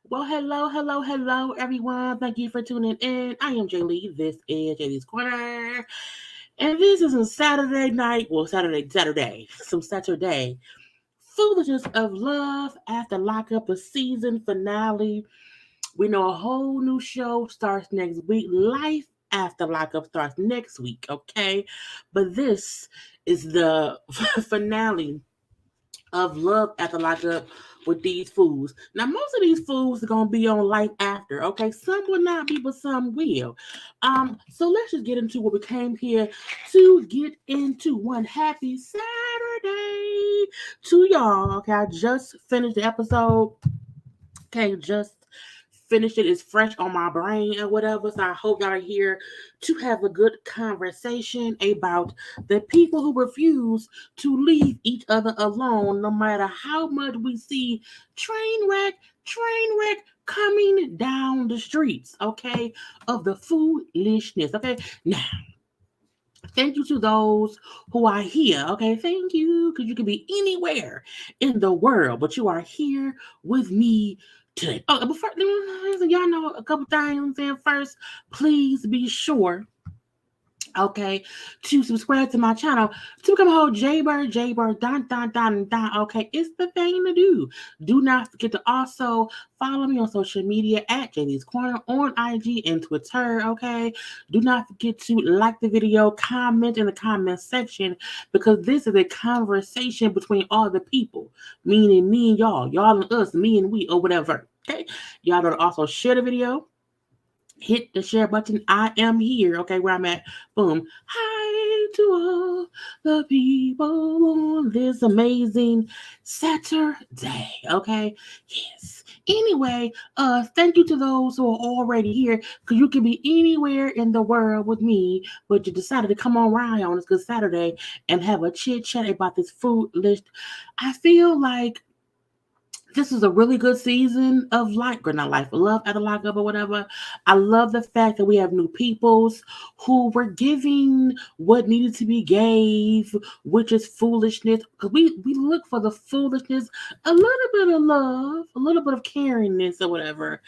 Well, hello, everyone. Thank you for tuning in. I am Jaylee. This is JayLeesCorner. And this is a Saturday night, some Saturday foolishness of love after Lockup, a season finale. We know a whole new show starts next week. Life after Lockup starts next week, okay? But this is the finale of Love After Lockup with these fools. Now, most of these fools are gonna be on Life After, okay? Some will not be, but some will. So let's just get into what we came here to get into. One happy Saturday to y'all. Okay, I just finished the episode. Okay, just finished it. It's fresh on my brain or whatever. So I hope y'all are here to have a good conversation about the people who refuse to leave each other alone, no matter how much we see train wreck coming down the streets, okay, of the foolishness. Okay, now thank you to those who are here. Okay, thank you, because you could be anywhere in the world, but you are here with me today. Oh, before y'all know a couple things. And first, please be sure, okay, to subscribe to my channel to become a whole JayBird, dun. Okay, it's the thing to do. Do not forget to also follow me on social media at JayLeesCorner on IG and Twitter. Okay, do not forget to like the video, comment in the comment section, because this is a conversation between all the people, meaning me and y'all and us, me and we, or whatever. Okay, y'all gotta also share the video. Hit the share button. I am here, okay, where I'm at. Boom. Hi to all the people on this amazing Saturday, okay? Yes. Anyway, thank you to those who are already here, because you can be anywhere in the world with me, but you decided to come on around on this good Saturday and have a chit chat about this food list. I feel like this is a really good season of Love After Lockup or whatever. I love the fact that we have new peoples who were giving what needed to be gave, which is foolishness. Because we look for the foolishness, a little bit of love, a little bit of caringness or whatever.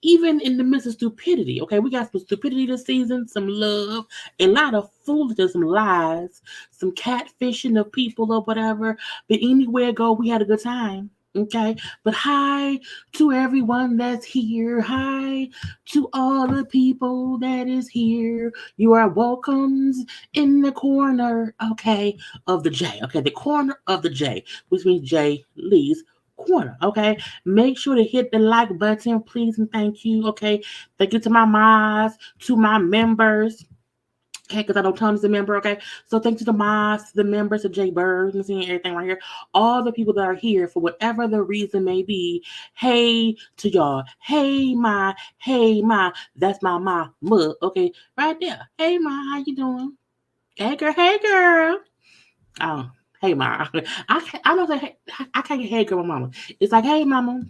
Even in the midst of stupidity, okay? We got some stupidity this season, some love, a lot of foolishness, some lies, some catfishing of people or whatever. But anywhere go, we had a good time. Okay, but hi to everyone that's here. Hi to all the people that is here. You are welcomes in the corner, okay, of the J. Okay, the corner of the J, which means Jaylee's Corner. Okay, make sure to hit the like button, please, and thank you. Okay, thank you to my mods, to my members, Okay, because I know Tom's a member, okay? So thanks to the mods, the members of JayBirds, and seeing everything right here. All the people that are here for whatever the reason may be. Hey to y'all. Hey ma. Hey ma. That's my mug, okay? Right there. Hey ma, how you doing? Hey girl, hey girl. Oh, hey ma. I don't say hey, I can't get hey girl mama. It's like hey mama.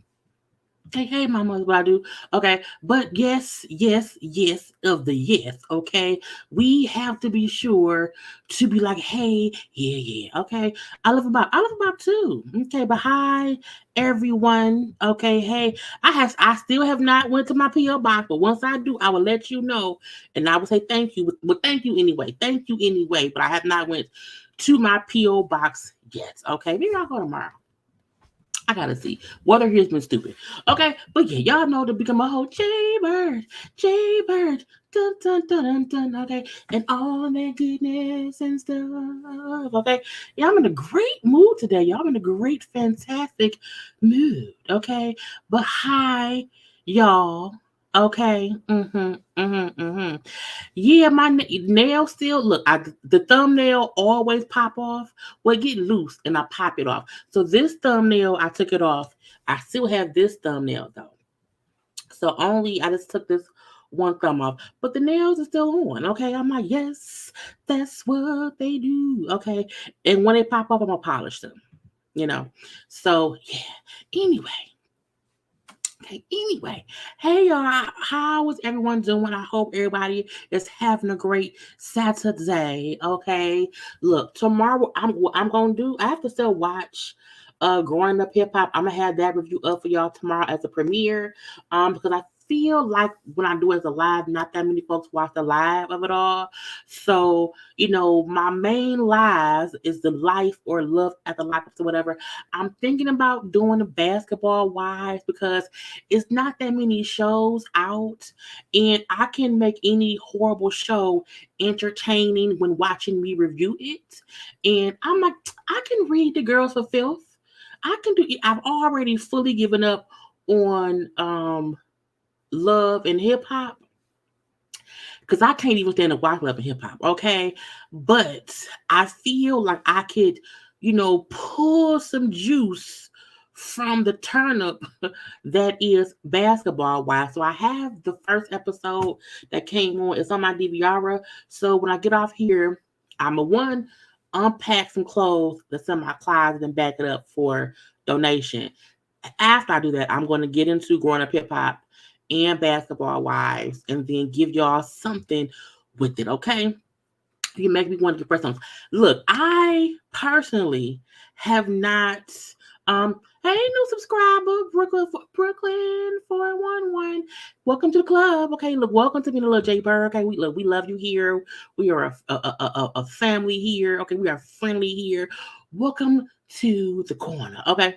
Hey, mama, is what I do. Okay. But yes, yes, yes, of the yes. Okay. We have to be sure to be like, hey, yeah, yeah. Okay. I love about too. Okay. But hi, everyone. Okay. Hey, I still have not went to my PO box, but once I do, I will let you know, and I will say thank you. But thank you anyway. Thank you anyway. But I have not went to my PO box yet. Okay. Maybe I'll go tomorrow. I gotta see. Water here's been stupid. Okay, but yeah, y'all know to become a whole Jaybird, Jaybird, dun dun dun dun dun. Okay, and all that goodness and stuff. Okay, yeah, I'm in a great mood today. Y'all I'm in a great, fantastic mood. Okay, but hi, y'all. Okay, yeah, my nail still look. The thumbnail always pop off. Well, get loose and I pop it off. So this thumbnail, I took it off. I still have this thumbnail though. So only I just took this one thumb off, but the nails are still on. Okay, I'm like, yes, that's what they do. Okay, and when they pop up, I'm gonna polish them. You know. So yeah. Anyway. Okay, anyway, hey y'all, how is everyone doing? I hope everybody is having a great Saturday. Okay, look, tomorrow I'm gonna do. I have to still watch Growing Up Hip Hop. I'm gonna have that review up for y'all tomorrow as a premiere. Because I feel like when I do it as a live, not that many folks watch the live of it all. So my main lives is the life or love at the Lockup or whatever. I'm thinking about doing the basketball wives because it's not that many shows out, and I can make any horrible show entertaining when watching me review it. And I'm like, I can read The Girls for Filth. I can do it. I've already fully given up on love and hip hop because I can't even stand to watch love and hip hop. Okay, but I feel like I could, pull some juice from the turnip that is basketball wise. So I have the first episode that came on. It's on my DVR. So when I get off here, I'm a one unpack some clothes that's in my closet and back it up for donation. After I do that, I'm going to get into Growing Up Hip Hop and Basketball Wives and then give y'all something with it, okay? You make me want to get press on. Look, I personally have not hey, new subscriber, Brooklyn 411. Welcome to the club. Okay, look, welcome to being a little Jaybird. Okay, we love you here. We are a family here. Okay, we are friendly here. Welcome to the corner. Okay.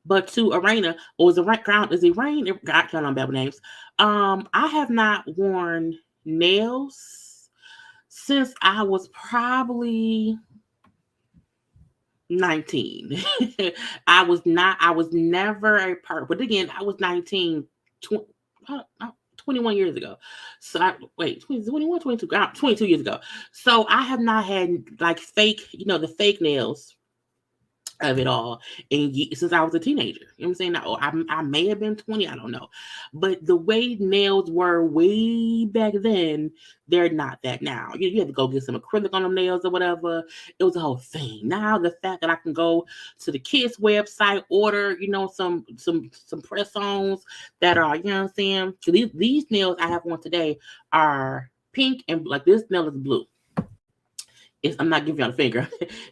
But to Arena, or is it right ground? Is it rain? I can't remember names. I have not worn nails since I was probably 19. I was never a part, but again, I was 19, 21 years ago. So wait, 21, 22, 22 years ago. So I have not had like fake, the fake nails of it all and since I was a teenager. You know what I'm saying? Now, I may have been 20, I don't know. But the way nails were way back then, they're not that now. You had to go get some acrylic on them nails or whatever. It was a whole thing. Now the fact that I can go to the kids website, order, some press-ons that are, you know what I'm saying? So these nails I have on today are pink and like this nail is blue. I'm not giving y'all a finger.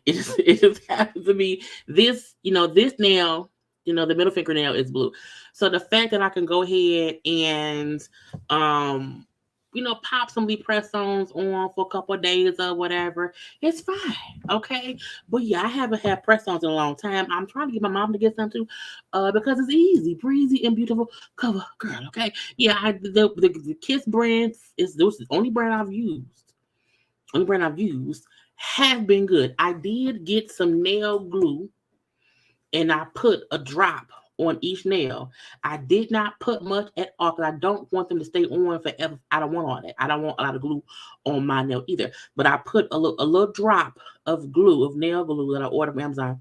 it just happens to be this, this nail, the middle fingernail is blue. So the fact that I can go ahead and, pop some press-ons on for a couple of days or whatever, it's fine. Okay. But yeah, I haven't had press-ons in a long time. I'm trying to get my mom to get some too, because it's easy, breezy, and beautiful cover girl. Okay. Yeah, the Kiss brand is the only brand I've used. Have been good. I did get some nail glue and I put a drop on each nail. I did not put much at all because I don't want them to stay on forever. I don't want all that. I don't want a lot of glue on my nail either. But I put a little drop of glue, of nail glue that I ordered from Amazon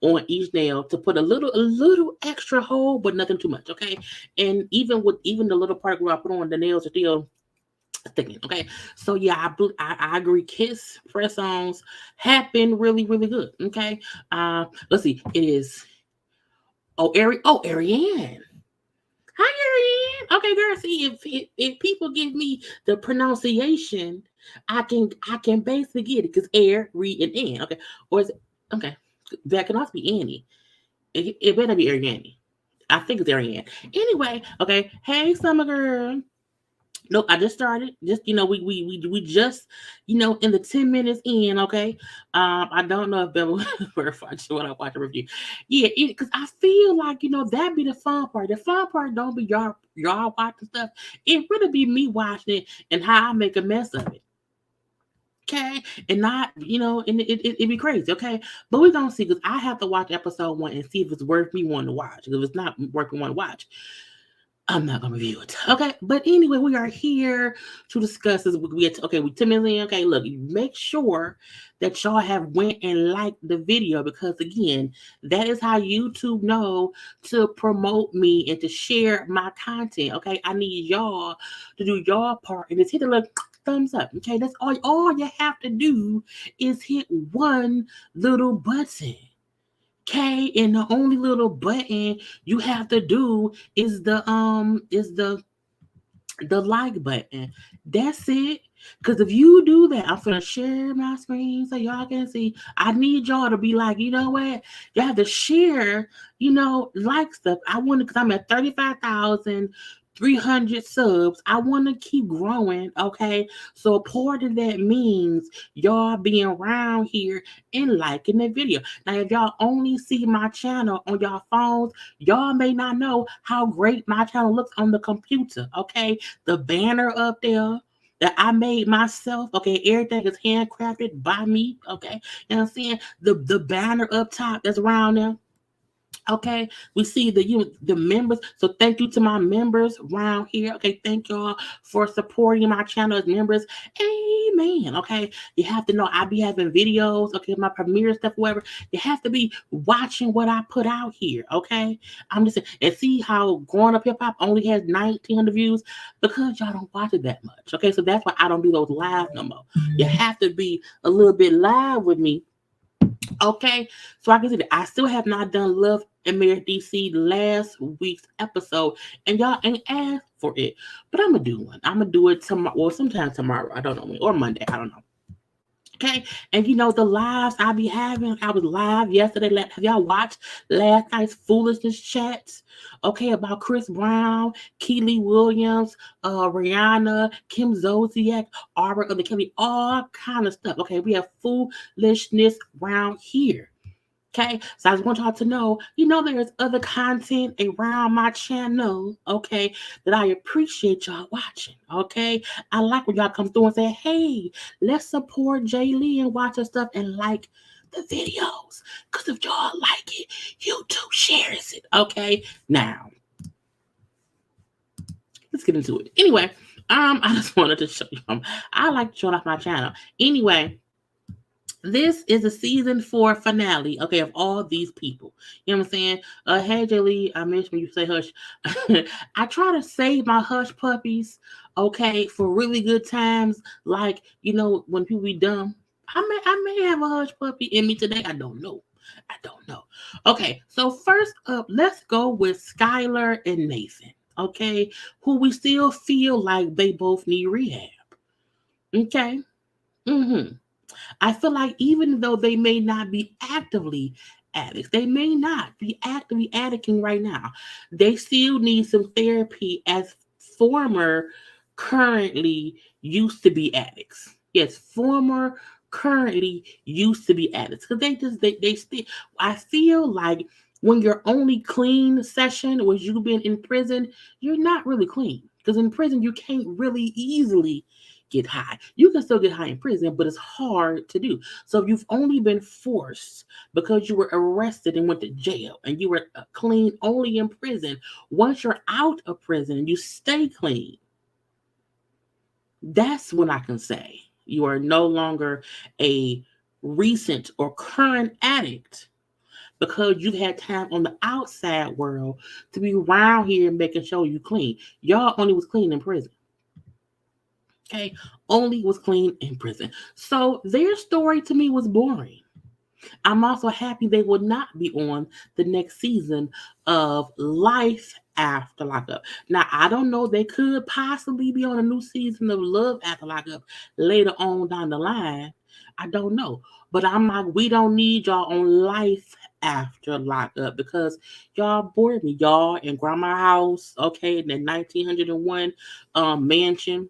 on each nail to put a little extra hole, but nothing too much. Okay. And even the little part where I put on, the nails are still sticking. Okay. So yeah, I agree. Kiss press ons have been really, really good. Okay. Let's see. It is Ariane. Hi, Ariane. Okay, girl. See, if people give me the pronunciation, I can basically get it because air, read, and N. Okay, or is it okay? That can also be Annie. It better be Ariane. I think it's Ariane. Anyway, okay. Hey, summer girl. Nope, I just started. Just we just in the 10 minutes in. Okay, I don't know if Bella verified what I watch a review. Yeah, because I feel like that be the fun part. The fun part don't be y'all watching stuff. It really be me watching it and how I make a mess of it. Okay, and not and it be crazy. Okay, but we're gonna see because I have to watch episode 1 and see if it's worth me wanting to watch. If it's not worth me wanting to watch, I'm not gonna review it. Okay, but anyway, we are here to discuss this. We 10 minutes in. Okay, look, make sure that y'all have went and liked the video because again, that is how YouTube know to promote me and to share my content. Okay, I need y'all to do your part and just hit the little thumbs up. Okay, that's all. All you have to do is hit one little button. Okay, and the only little button you have to do is the like button. That's it. Because if you do that, I'm gonna share my screen so y'all can see. I need y'all to be like, you know what? You have to share, like stuff. I want to, because I'm at 35,300 subs. I want to keep growing. Okay. So part of that means y'all being around here and liking the video. Now, if y'all only see my channel on y'all phones, y'all may not know how great my channel looks on the computer. Okay. The banner up there that I made myself. Okay, everything is handcrafted by me. Okay, you know what I'm saying? The banner up top that's around there. Okay, we see the members. So thank you to my members around here. Okay, thank y'all for supporting my channel as members. Amen. Okay, you have to know I be having videos. Okay, my premiere stuff, whatever. You have to be watching what I put out here. Okay, I'm just saying, and see how Growing Up Hip Hop only has 1,900 views because y'all don't watch it that much. Okay, so that's why I don't do those live no more. You have to be a little bit live with me. Okay, so I can see that I still have not done Love and Marriage DC last week's episode, and y'all ain't asked for it, but I'm gonna do one. I'm gonna do it tomorrow, well, sometime tomorrow. I don't know when, or Monday. I don't know. Okay, and the lives I be having. I was live yesterday. Have y'all watched last night's Foolishness chats? Okay, about Chris Brown, Keely Williams, Rihanna, Kim Zolciak, Arbor of the Kelly, all kind of stuff. Okay, we have foolishness around here. Okay, so I just want y'all to know, there's other content around my channel, okay, that I appreciate y'all watching, okay? I like when y'all come through and say, hey, let's support Jaylee and watch her stuff and like the videos. Because if y'all like it, YouTube shares it, okay? Now, let's get into it. Anyway, I just wanted to show you, I like to show off my channel. Anyway, this is a season 4 finale, okay, of all these people. You know what I'm saying? Hey, Jaylee, I mentioned when you say hush. I try to save my hush puppies, okay, for really good times. Like, when people be dumb. I may have a hush puppy in me today. I don't know. Okay, so first up, let's go with Skylar and Nathan, okay, who we still feel like they both need rehab. Okay. I feel like even though they may not be actively addicts, they may not be actively addicting right now, they still need some therapy as former, currently used to be addicts. Yes, former, currently used to be addicts. Because they still, I feel like when your only clean session was you being in prison, you're not really clean. Because in prison, you can't really easily get high. You can still get high in prison, but it's hard to do. So if you've only been forced because you were arrested and went to jail and you were clean only in prison, once you're out of prison, you stay clean. That's when I can say you are no longer a recent or current addict because you've had time on the outside world to be around here making sure you clean. Y'all only was clean in prison. Okay, only was clean in prison. So their story to me was boring. I'm also happy they will not be on the next season of Life After Lockup. Now, I don't know, they could possibly be on a new season of Love After Lockup later on down the line. I don't know. But I'm like, we don't need y'all on Life After Lockup because y'all bored me. Y'all in grandma house, okay, in the 1901 mansion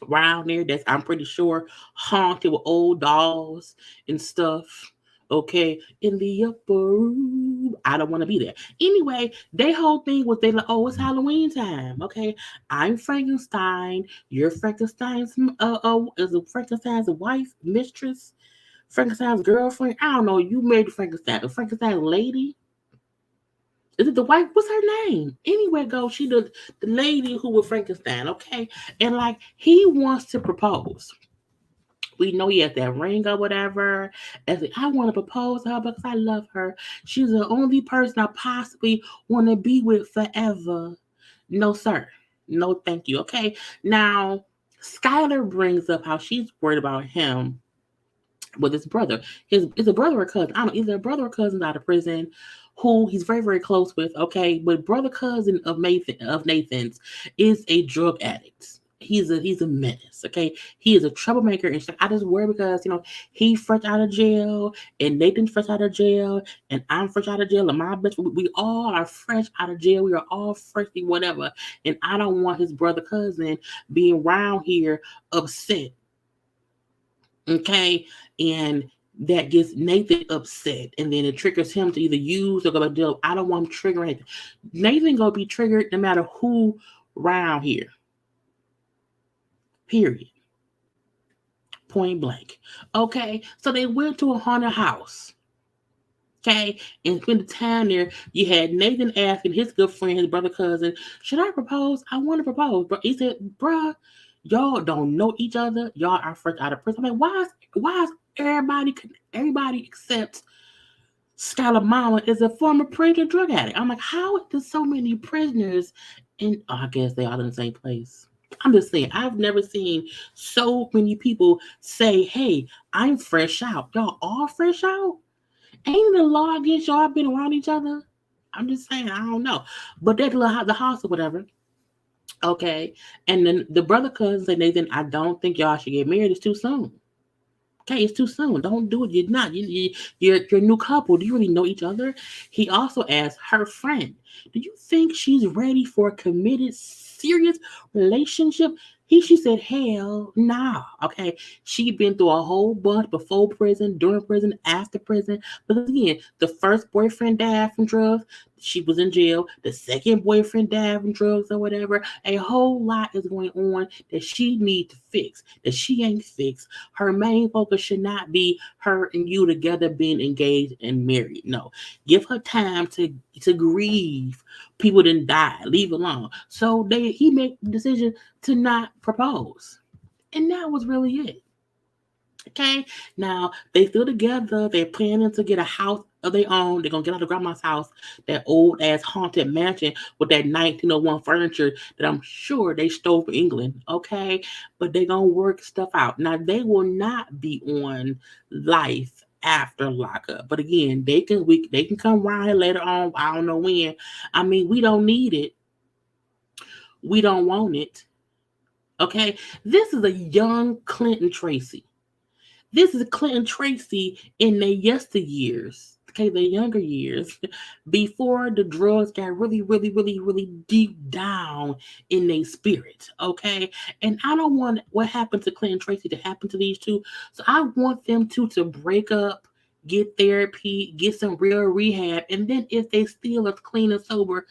around there that's I'm pretty sure haunted with old dolls and stuff. Okay, in the upper room. I don't want to be there. Anyway, their whole thing was they like, oh, it's Halloween time. Okay, I'm Frankenstein. You're Frankenstein's is it Frankenstein's wife, mistress, Frankenstein's girlfriend. I don't know. You married Frankenstein, the Frankenstein lady. Is it the wife? What's her name? Anyway, go. She the lady who was Frankenstein, okay? And like he wants to propose. We know he has that ring or whatever. And I want to propose to her because I love her. She's the only person I possibly want to be with forever. No, sir. No, thank you. Okay. Now, Skylar brings up how she's worried about him with his brother. His is a brother or cousin. I don't know, either a brother or cousin out of prison who he's very, very close with. Okay. But brother cousin of Nathan's is a drug addict. He's a menace. Okay. He is a troublemaker and I just worry because he fresh out of jail and Nathan's fresh out of jail and I'm fresh out of jail and my bitch we all are fresh out of jail. We are all freshly whatever. And I don't want his brother cousin being around here upset. Okay, and that gets Nathan upset, and then it triggers him to either use or go to deal. I don't want him triggering anything. Nathan gonna be triggered no matter who around here. Period. Point blank. Okay, so they went to a haunted house. Okay, and spent the time there. You had Nathan asking his good friend, his brother cousin, "Should I propose? I want to propose." But he said, "Bruh, y'all don't know each other. Y'all are fresh out of prison." I'm like, why is everybody except Skylar Mama is a former prison drug addict? I'm like, how does so many prisoners and I guess they all in the same place. I'm just saying, I've never seen so many people say, "Hey, I'm fresh out." Y'all all fresh out? Ain't the law against y'all been around each other? I'm just saying, I don't know. But that the house or whatever. Okay. And then the brother cousin said, Nathan, I don't think y'all should get married. It's too soon. Okay, it's too soon. Don't do it. You're not. You're a new couple. Do you really know each other? He also asked her friend, "Do you think she's ready for a committed, serious relationship?" She said, "Hell nah." Okay, she been through a whole bunch before prison, during prison, after prison. Because again, the first boyfriend died from drugs. She was in jail. The second boyfriend died from drugs or whatever. A whole lot is going on that she need to fix. That she ain't fixed. Her main focus should not be her and you together being engaged and married. No, give her time to grieve. People didn't die. Leave alone. So he made the decision to not propose, and that was really it. Okay, now they still together. They're planning to get a house of their own. They're gonna get out of grandma's house, that old ass haunted mansion with that 1901 furniture that I'm sure they stole from England. Okay, but they're gonna work stuff out. Now they will not be on Life After Lockup, but again, they can come around here later on. I don't know when. I mean, we don't need it. We don't want it. Okay, this is a young Clinton Tracy. This is Clinton Tracy in their yesteryears, okay, the younger years, before the drugs got really, really, really, really deep down in their spirit, okay? And I don't want what happened to Clinton Tracy to happen to these two. So I want them to break up, get therapy, get some real rehab, and then if they still are clean and sober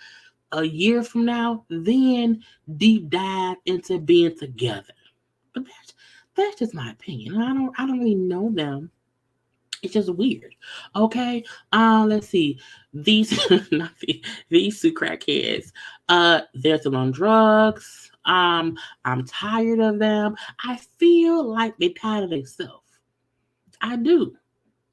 a year from now, then deep dive into being together. But that's just my opinion. I don't really know them. It's just weird. Okay. Let's see. These not these two crackheads. They're still on drugs. I'm tired of them. I feel like they tired of themselves. I do.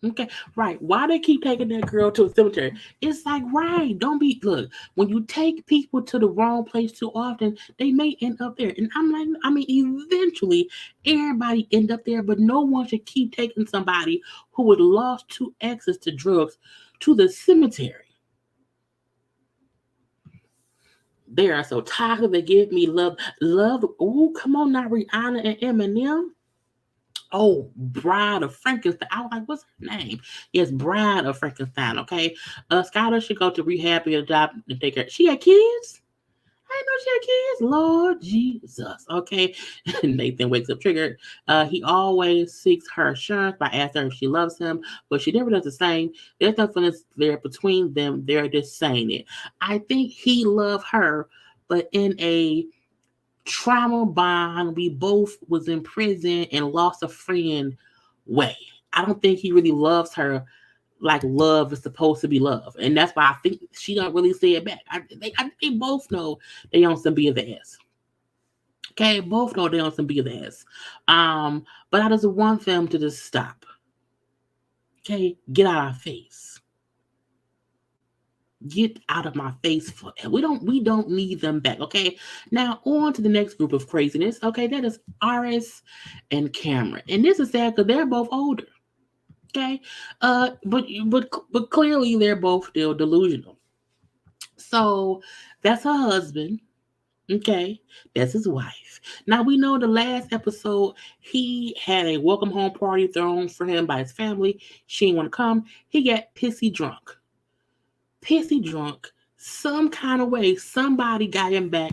Okay, right. Why they keep taking that girl to a cemetery? It's like, right, don't be look, when you take people to the wrong place too often, they may end up there. And I'm like, I mean, eventually everybody end up there, but no one should keep taking somebody who would lost two access to drugs to the cemetery. They are so toxic, they give me love. Love, oh, come on now, Rihanna and Eminem. Oh, Bride of Frankenstein. I was like, what's her name? Yes, Bride of Frankenstein. Okay. Skylar should go to rehab and adopt and take her. She had kids? I didn't know she had kids. Lord Jesus. Okay. Nathan wakes up triggered. He always seeks her assurance by asking her if she loves him, but she never does the same. There's nothing there between them. They're just saying it. I think he loved her, but in a trauma bond. We both was in prison and lost a friend way. I don't think he really loves her like love is supposed to be love. And that's why I think she don't really say it back. I think they both know they on some BS. Okay, both know they on some BS. But I just want them to just stop. Okay, get out of our face. Get out of my face for we don't need them back. Okay, now on to the next group of craziness. Okay, that is Aris and Cameron, and this is sad because they're both older. Okay, but clearly they're both still delusional. So that's her husband. Okay, that's his wife. Now we know the last episode he had a welcome home party thrown for him by his family. She didn't want to come. He got pissy drunk, some kind of way. Somebody got him back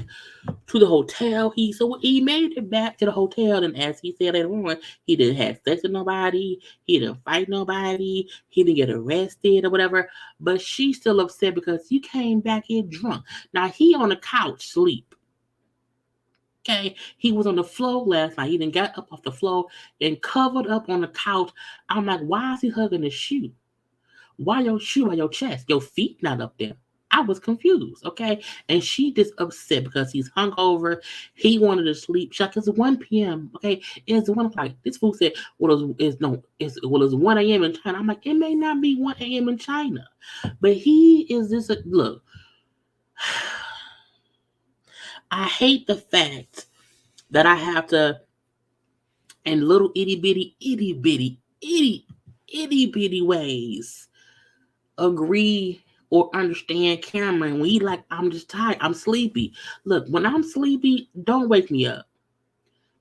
to the hotel. He made it back to the hotel, and as he said later on, he didn't have sex with nobody, he didn't fight nobody, he didn't get arrested or whatever. But she's still upset because you came back here drunk. Now he on the couch sleep. Okay, he was on the floor last night. He didn't got up off the floor and covered up on the couch. I'm like, why is he hugging his shoe? Why your shoe on your chest? Your feet not up there. I was confused, okay? And she just upset because he's hungover. He wanted to sleep. Chuck, it's 1 p.m. Okay, it's 1 o'clock. This fool said, "Well, it's 1 a.m. in China." I'm like, it may not be 1 a.m. in China, but he is this. Look, I hate the fact that I have to, in little itty bitty ways, agree or understand Cameron when he like, I'm just tired, I'm sleepy. Look, when I'm sleepy, don't wake me up.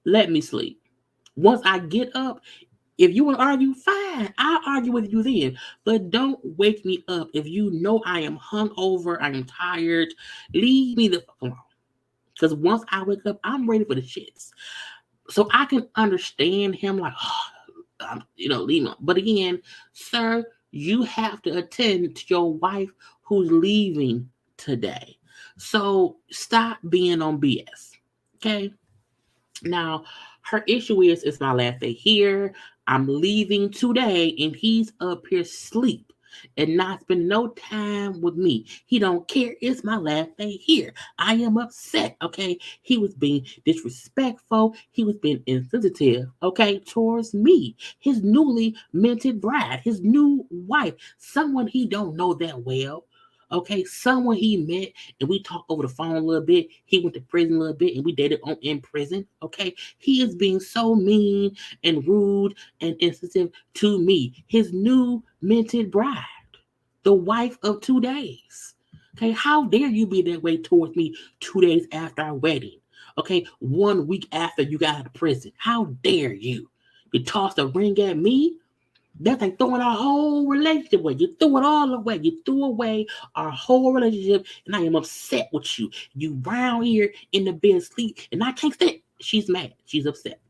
Let me sleep. Once I get up, if you want to argue, fine. I'll argue with you then. But don't wake me up. If you know I am hungover, I am tired, leave me the fuck alone. Because once I wake up, I'm ready for the shits. So I can understand him like, leave me. But again, sir, you have to attend to your wife who's leaving today. So stop being on BS. Okay. Now, her issue is it's my last day here. I'm leaving today, and he's up here sleep and not spend no time with me. He don't care. It's my last day here. I am upset. Okay, he was being disrespectful. He was being insensitive. Okay, towards me, his newly minted bride, his new wife, someone he don't know that well. Okay, someone he met and we talked over the phone a little bit. He went to prison a little bit and we dated on in prison. Okay, he is being so mean and rude and insensitive to me, his new minted bride, the wife of 2 days. Okay, how dare you be that way towards me 2 days after our wedding? Okay, 1 week after you got out of prison. How dare you? You tossed a ring at me? That's like throwing our whole relationship away. You threw it all away. You threw away our whole relationship, and I am upset with you. You round here in the bed sleep, and I can't stand. She's mad. She's upset.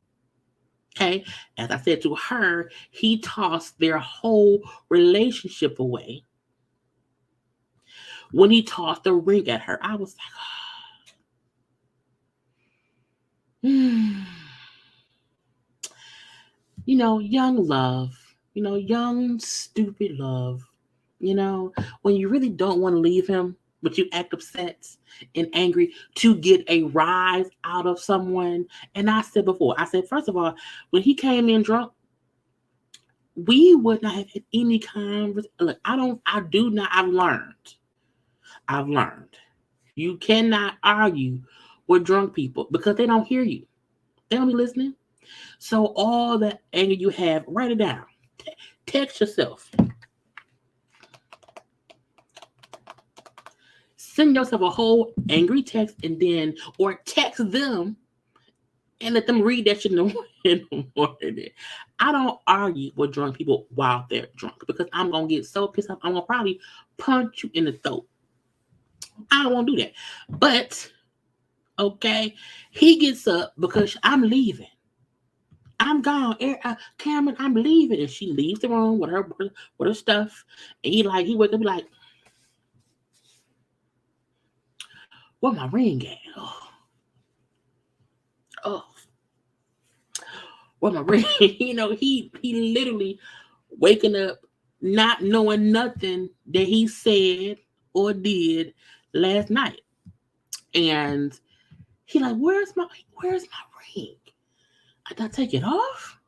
Okay, as I said to her, he tossed their whole relationship away when he tossed the ring at her. I was like, young love, young, stupid love, you know, when you really don't want to leave him, but you act upset and angry to get a rise out of someone. And I said before, I said, first of all, when he came in drunk, we would not have had any conversation. Look, I've learned. You cannot argue with drunk people because they don't hear you. They don't be listening. So all the anger you have, write it down. Text yourself. Send yourself a whole angry text or text them and let them read that shit in the morning. I don't argue with drunk people while they're drunk because I'm going to get so pissed off. I'm going to probably punch you in the throat. I don't want to do that. But, okay, he gets up because I'm leaving. I'm gone. Cameron, I'm leaving. And she leaves the room with her stuff. And he wake up and be like, where my ring at? Oh, where my ring? He literally waking up not knowing nothing that he said or did last night. And he like, where's my ring? I gotta take it off?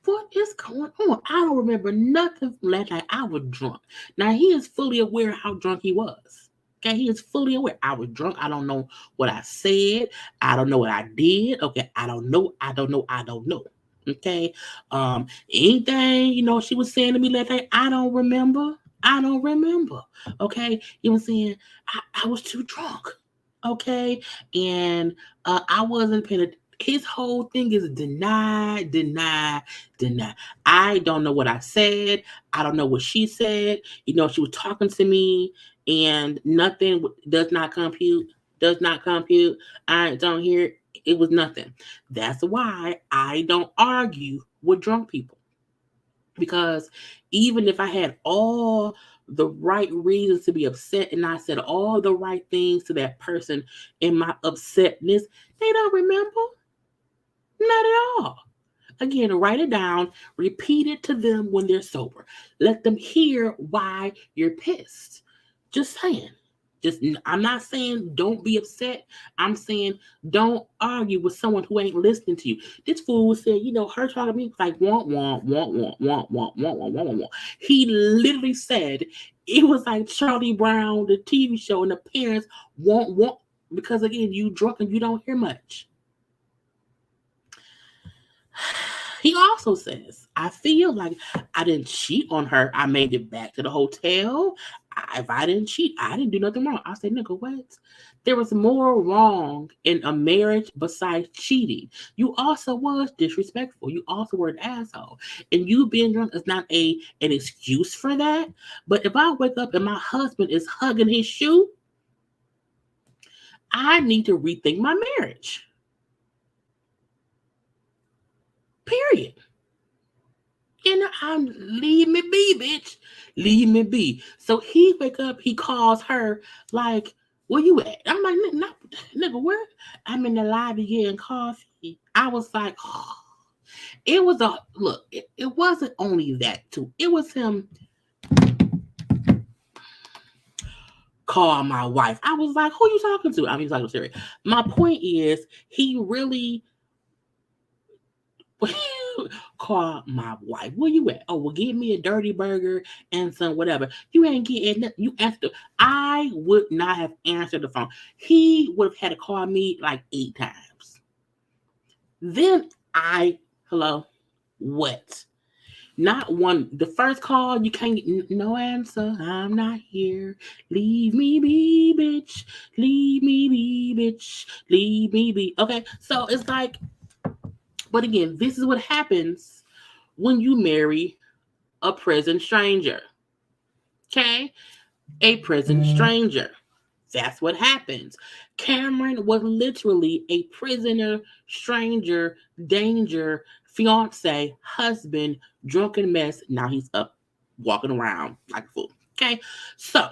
What is going on? I don't remember nothing from last night. I was drunk. Now he is fully aware how drunk he was. Okay, he is fully aware. I was drunk. I don't know what I said. I don't know what I did. Okay, I don't know. Okay. Anything, she was saying to me last night, I don't remember. Okay. He was saying I was too drunk. Okay. And I wasn't paying attention. His whole thing is deny. I don't know what I said. I don't know what she said. She was talking to me and nothing does not compute. I don't hear it. It was nothing. That's why I don't argue with drunk people. Because even if I had all the right reasons to be upset and I said all the right things to that person in my upsetness, they don't remember. Not at all. Again, write it down, repeat it to them when they're sober. Let them hear why you're pissed. Just saying. I'm not saying don't be upset. I'm saying don't argue with someone who ain't listening to you. This fool said, her talking to me like want. He literally said it was like Charlie Brown, the TV show, and the parents want because again, you drunk and you don't hear much. He also says, I feel like I didn't cheat on her. I made it back to the hotel. If I didn't cheat, I didn't do nothing wrong. I said, nigga, what? There was more wrong in a marriage besides cheating. You also was disrespectful. You also were an asshole. And you being drunk is not an excuse for that. But if I wake up and my husband is hugging his shoe, I need to rethink my marriage. Period. I'm leave me be, bitch. Leave me be. So he wake up, he calls her like, where you at? I'm like, nigga, where? I'm in the lobby getting coffee. I was like, oh. It was it wasn't only that too. It was him call my wife. I was like, who you talking to? I mean, he's talking to Siri. My point is, he really call my wife. Where you at? Oh, well, give me a dirty burger and some whatever. You ain't getting nothing. You answered. I would not have answered the phone. He would have had to call me like 8 times. Then hello, what? Not one. The first call, you can't get no answer. I'm not here. Leave me be, bitch. Leave me be, bitch. Leave me be. Okay, so it's like, but again, this is what happens when you marry a prison stranger. Okay? A prison stranger. That's what happens. Cameron was literally a prisoner, stranger, danger, fiance, husband, drunken mess. Now he's up walking around like a fool. Okay? So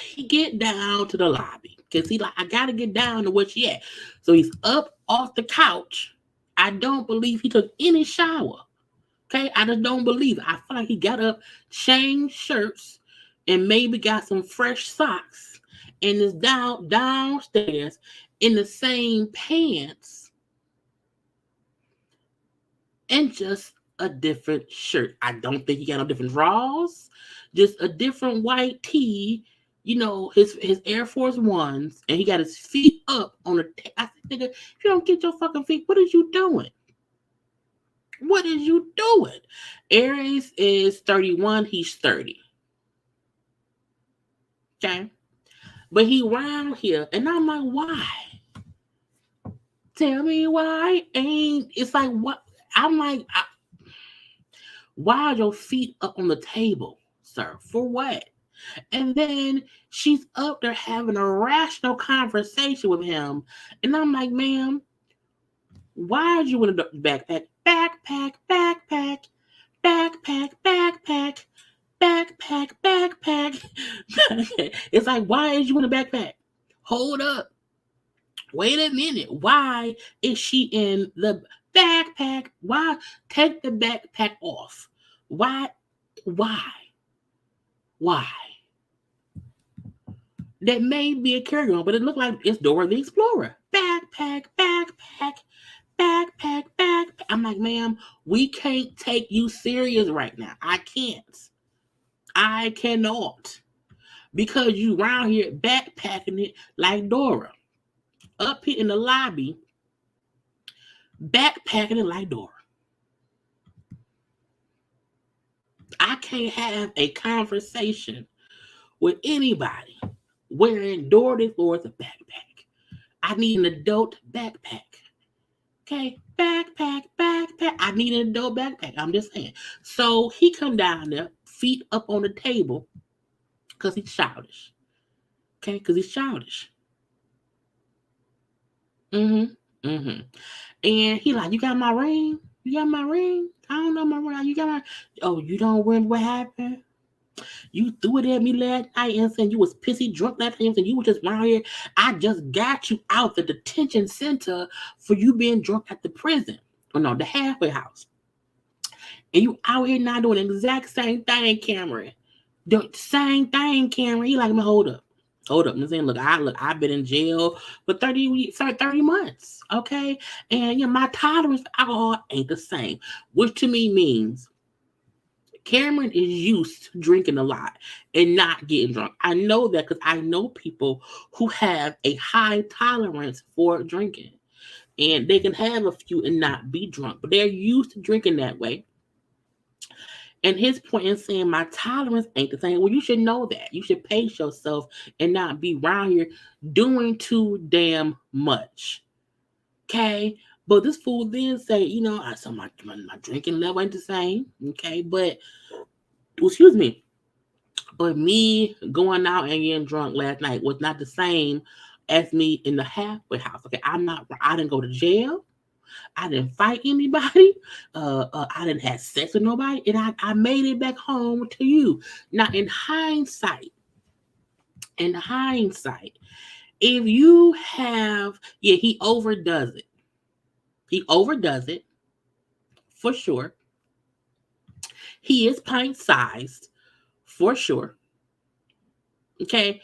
he get down to the lobby because he like, I gotta get down to where she at. So he's up off the couch I don't believe he took any shower. Okay, I just don't believe it. I feel like he got up, changed shirts, and maybe got some fresh socks, and is downstairs in the same pants and just a different shirt. I don't think he got no different drawers, just a different white tee. His Air Force Ones, and he got his feet up on the. I said, nigga, if you don't get your fucking feet, what is you doing? What is you doing? Aries is 31. He's 30. Okay. But he round here. And I'm like, why? Tell me why ain't. It's like, what? I'm like, why are your feet up on the table, sir? For what? And then she's up there having a rational conversation with him. And I'm like, ma'am, why are you in a backpack? Backpack, backpack, backpack, backpack, backpack, backpack. It's like, why is you in a backpack? Hold up. Wait a minute. Why is she in the backpack? Why? Take the backpack off. Why? Why? Why? That may be a carry-on, but it looked like it's Dora the Explorer. Backpack, backpack, backpack, backpack. I'm like, ma'am, we can't take you serious right now. I can't. I cannot. Because you around here backpacking it like Dora. Up here in the lobby, backpacking it like Dora. I can't have a conversation with anybody wearing Dora the Explorer backpack. I need an adult backpack. Okay, backpack. I need an adult backpack. I'm just saying. So he come down there, feet up on the table, because he's childish. Okay, because he's childish. And he like, you got my ring? You got my ring? I don't know my ring. You got my... Oh, you don't remember what happened? You threw it at me last night and said you was pissy drunk last night and you were just around here. I just got you out the detention center for you being drunk at the prison. Oh no, the halfway house. And you out here now doing the exact same thing, Cameron. The same thing, Cameron. He like, hold up. I'm saying, look, I've been in jail for 30 months, okay? And my tolerance for alcohol ain't the same, which to me means Cameron is used to drinking a lot and not getting drunk. I know that because I know people who have a high tolerance for drinking, and they can have a few and not be drunk, but they're used to drinking that way. And his point in saying my tolerance ain't the same. Well, you should know that. You should pace yourself and not be around here doing too damn much. Okay? But this fool then say, so my drinking level ain't the same. Okay? But, excuse me. But me going out and getting drunk last night was not the same as me in the halfway house. Okay? I didn't go to jail. I didn't fight anybody. I didn't have sex with nobody. And I made it back home to you. Now, in hindsight, if you have, he overdoes it. He overdoes it, for sure. He is pint-sized, for sure. Okay?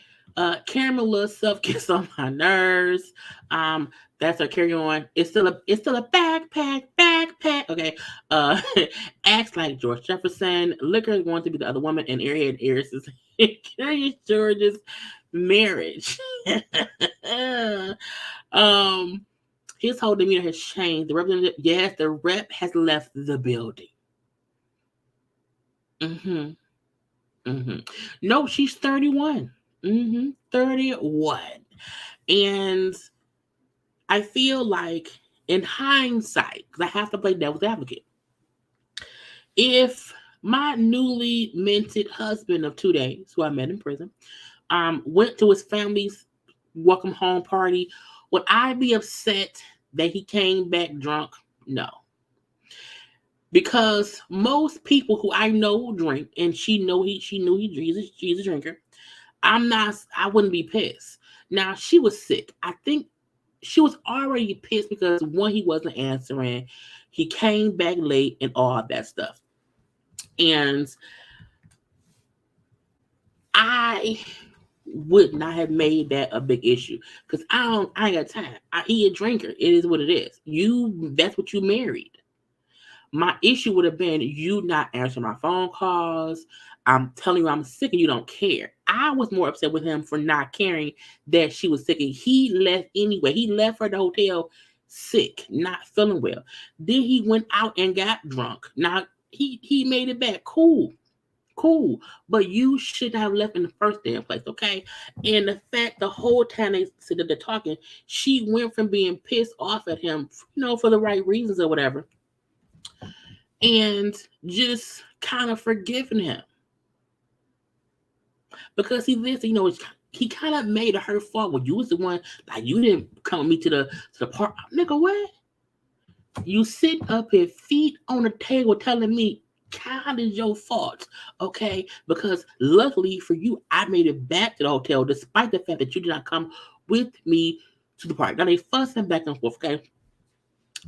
Caramel little stuff gets on my nerves. That's a carry on. It's still a backpack. Okay. Acts like George Jefferson. Liquor is going to be the other woman, and Airhead Eris is Curious George's marriage. His whole demeanor has changed. The rep has left the building. No, she's 31. 31. And I feel like in hindsight, because I have to play devil's advocate, if my newly minted husband of 2 days, who I met in prison, went to his family's welcome home party, would I be upset that he came back drunk? No. Because most people who I know drink, and she knew she's a drinker, I wouldn't be pissed. Now, she was sick. I think she was already pissed because one, he wasn't answering, he came back late, and all that stuff. And I would not have made that a big issue because I ain't got time. He a drinker. It is what it is. That's what you married. My issue would have been you not answering my phone calls. I'm telling you I'm sick and you don't care. I was more upset with him for not caring that she was sick. And he left anyway. He left her at the hotel sick, not feeling well. Then he went out and got drunk. Now he made it back. Cool. But you shouldn't have left in the first damn place, okay? And the fact the whole time they said that they're talking, she went from being pissed off at him, for the right reasons or whatever, and just kind of forgiving him. Because he kind of made it her fault. Well, you was the one, like, you didn't come with me to the park. Nigga, what? You sit up here, feet on the table telling me kind is your fault, okay? Because luckily for you, I made it back to the hotel despite the fact that you did not come with me to the park. Now they fussing back and forth, okay?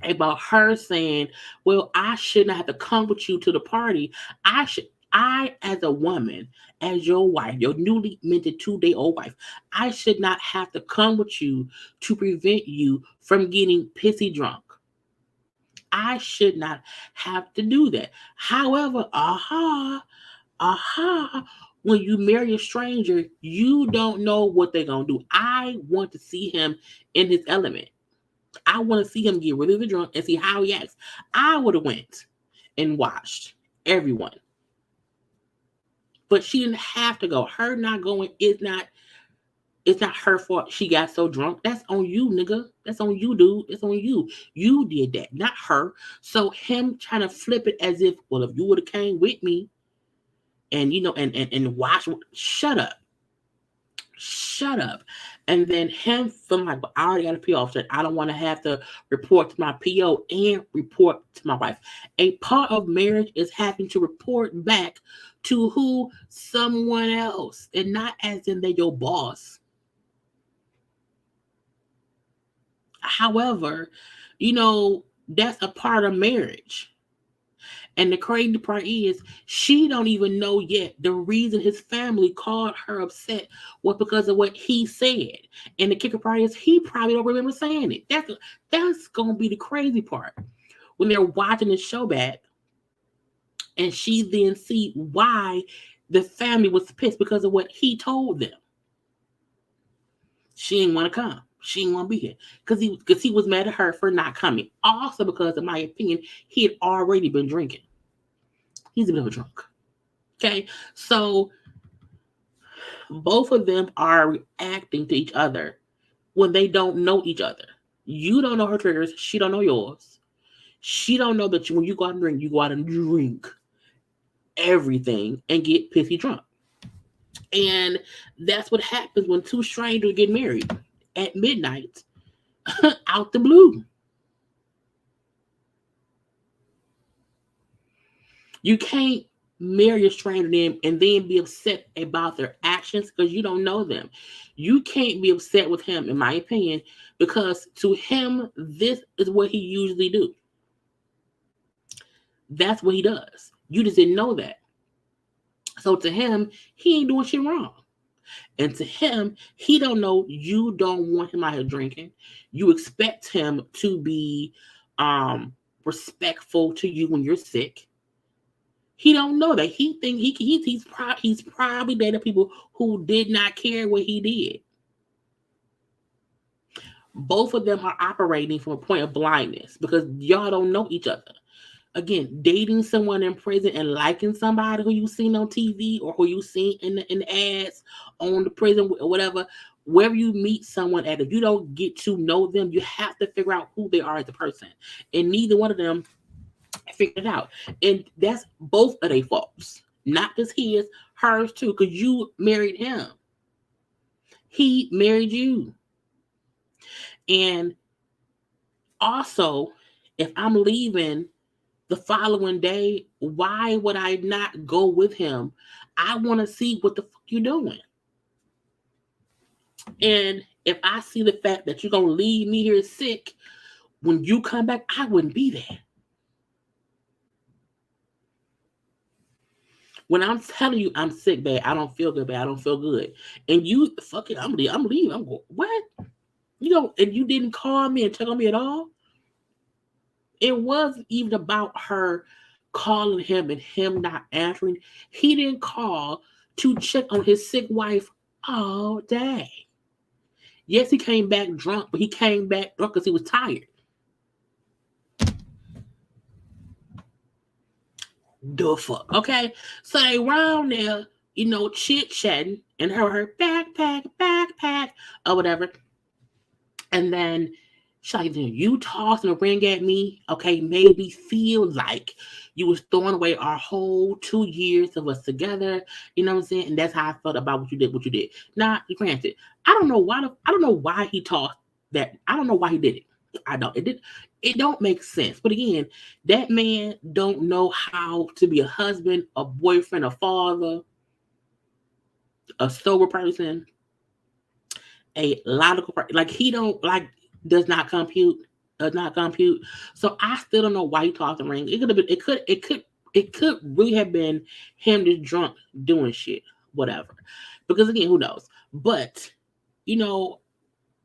About her saying, well, I shouldn't have to come with you to the party. I, as a woman, as your wife, your newly minted 2-day-old wife, I should not have to come with you to prevent you from getting pissy drunk. I should not have to do that. However, when you marry a stranger, you don't know what they're going to do. I want to see him in his element. I want to see him get really drunk and see how he acts. I would have went and watched everyone. But she didn't have to go. Her not going is not, it's not her fault she got so drunk. That's on you, nigga. That's on you, dude. It's on you. You did that, not her. So him trying to flip it as if, well, if you would have came with me and, and watch, shut up. And then him feeling like, well, I already got a PO officer. I don't want to have to report to my PO and report to my wife. A part of marriage is having to report back to who? Someone else, and not as in they're your boss. However, that's a part of marriage. And the crazy part is she don't even know yet the reason his family called her upset was because of what he said. And the kicker part is he probably don't remember saying it. That's gonna be the crazy part. When they're watching the show back and she then see why the family was pissed because of what he told them. She didn't want to come. She didn't want to be here because he was mad at her for not coming. Also because, in my opinion, he had already been drinking. He's a bit of a drunk. Okay, so both of them are reacting to each other when they don't know each other. You don't know her triggers. She don't know yours. She don't know that when you go out and drink, you go out and drink everything and get pissy drunk. And that's what happens when two strangers get married at midnight out the blue. You can't marry a stranger and then be upset about their actions because you don't know them. You can't be upset with him, in my opinion, because to him, this is what he usually do. That's what he does. You just didn't know that. So to him, he ain't doing shit wrong. And to him, he don't know you don't want him out here drinking. You expect him to be respectful to you when you're sick. He don't know that. He think he's probably dated people who did not care what he did. Both of them are operating from a point of blindness because y'all don't know each other. Again, dating someone in prison and liking somebody who you've seen on TV or who you've seen in the ads on the prison or whatever, wherever you meet someone at, if you don't get to know them, you have to figure out who they are as a person. And neither one of them figured it out. And that's both of their faults. Not just his, hers too, because you married him. He married you. And also, if I'm leaving the following day, why would I not go with him? I want to see what the fuck you're doing. And if I see the fact that you're going to leave me here sick, when you come back, I wouldn't be there. When I'm telling you I'm sick, babe, I don't feel good, babe, I don't feel good. And you, fuck it, I'm leaving. I'm going, what? And you didn't call me and check on me at all? It wasn't even about her calling him and him not answering. He didn't call to check on his sick wife all day. Yes, he came back drunk, but he came back drunk because he was tired. The fuck, okay? So they around there, chit chatting, and her backpack, or whatever. And then she's like, you tossing a ring at me, okay, made me feel like you was throwing away our whole 2 years of us together. You know what I'm saying? And that's how I felt about what you did. Now, granted, I don't know why he tossed that. I don't know why he did it. I don't. It don't make sense. But again, that man don't know how to be a husband, a boyfriend, a father, a sober person, a logical person. Like he don't does not compute. So I still don't know why he tossed the ring. It could have been. It could really have been him just drunk doing shit, whatever. Because again, who knows? But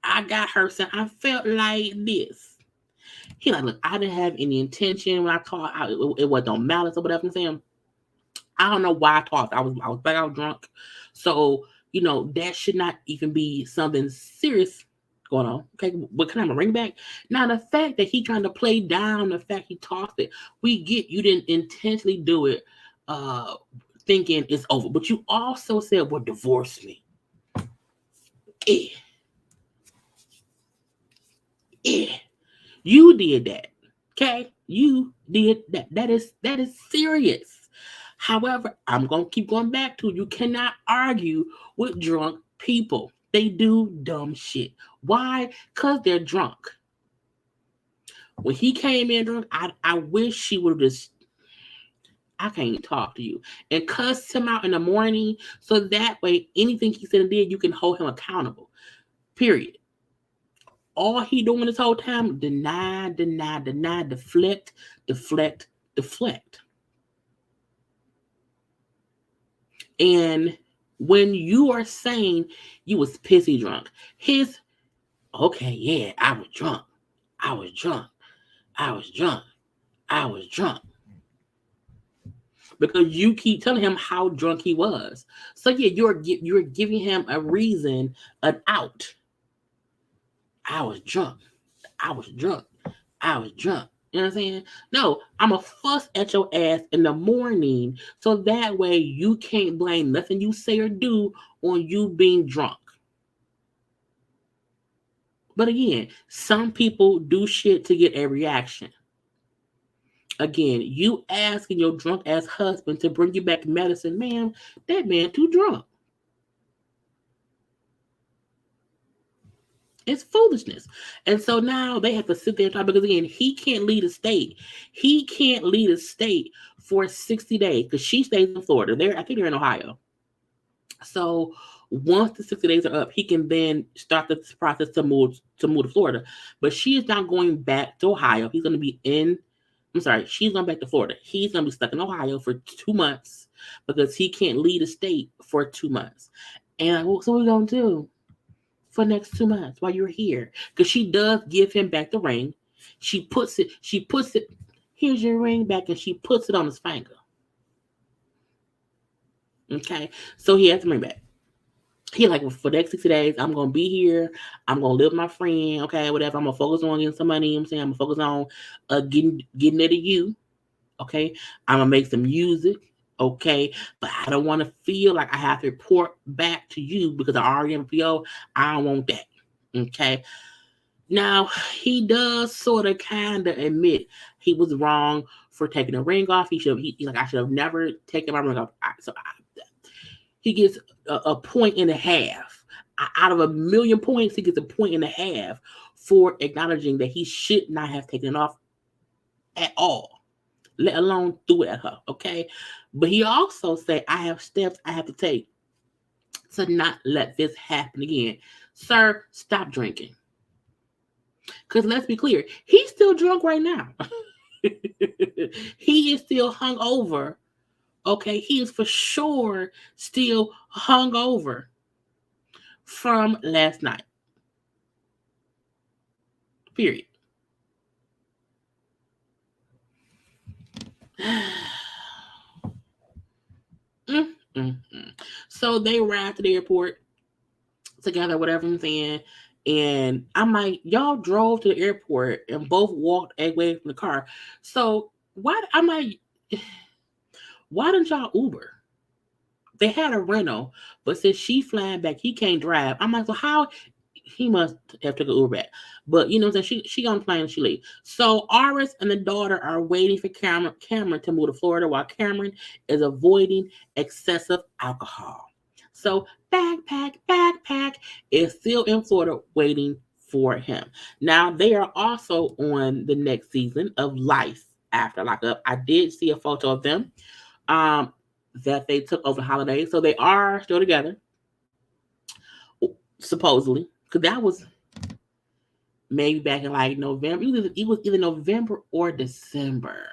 I got her saying I felt like this. He like, look, I didn't have any intention when I talked. It was no malice or whatever I'm saying. I don't know why I talked. I was back out drunk. So, that should not even be something serious going on. Okay, but can I have a ring back? Now, the fact that he trying to play down the fact he tossed it, we get you didn't intentionally do it thinking it's over. But you also said, well, divorce me. You did that. Okay? You did that. That is serious. However, I'm going to keep going back to you cannot argue with drunk people. They do dumb shit. Why? Because they're drunk. When he came in drunk, I wish she would have just, I can't talk to you, and cussed him out in the morning so that way anything he said and did, you can hold him accountable. Period. All he doing this whole time, deny, deflect. And when you are saying you was pissy drunk, okay, yeah, I was drunk. Because you keep telling him how drunk he was. So yeah, you're giving him a reason, an out. I was drunk. You know what I'm saying? No, I'm a fuss at your ass in the morning so that way you can't blame nothing you say or do on you being drunk. But again, some people do shit to get a reaction. Again, you asking your drunk ass husband to bring you back medicine, ma'am, that man too drunk. It's foolishness. And so now they have to sit there and talk because again, he can't lead a state. He can't lead a state for 60 days because she stays in Florida. I think they're in Ohio. So once the 60 days are up, he can then start the process to move to Florida. But she is not going back to Ohio. She's going back to Florida. He's going to be stuck in Ohio for 2 months because he can't lead a state for 2 months. And so what are we going to do for the next 2 months while you're here? Because she does give him back the ring. She puts it, here's your ring back, and she puts it on his finger. Okay, so he has to ring back. He like, well, for the next 60 days, I'm going to be here. I'm going to live with my friend. Okay, whatever. I'm going to focus on getting some money. You know what I'm saying? I'm going to focus on getting it to you. Okay, I'm going to make some music. Okay, but I don't want to feel like I have to report back to you because I already have a PO. I don't want that. Okay, now he does sort of kind of admit he was wrong for taking the ring off. I should have never taken my ring off. He gets a point and a half. Out of 1,000,000 points, he gets a point and a half for acknowledging that he should not have taken it off at all, let alone threw it at her, okay? But he also said, I have steps I have to take to not let this happen again. Sir, stop drinking. Because let's be clear, he's still drunk right now. He is still hungover. Okay, he is for sure still hungover from last night. Period. So they arrived at the airport together, whatever I'm saying. And I'm like, y'all drove to the airport and both walked away from the car. So why? I'm like, why didn't y'all Uber? They had a rental, but since she flying back, he can't drive. I'm like, so how? He must have took an Uber back. But you know what I'm saying? She on the plane and she leave. So Aris and the daughter are waiting for Cameron to move to Florida while Cameron is avoiding excessive alcohol. So backpack is still in Florida waiting for him. Now they are also on the next season of Life After Lockup. I did see a photo of them that they took over the holidays. So they are still together, supposedly. Because that was maybe back in like November. It was either November or December.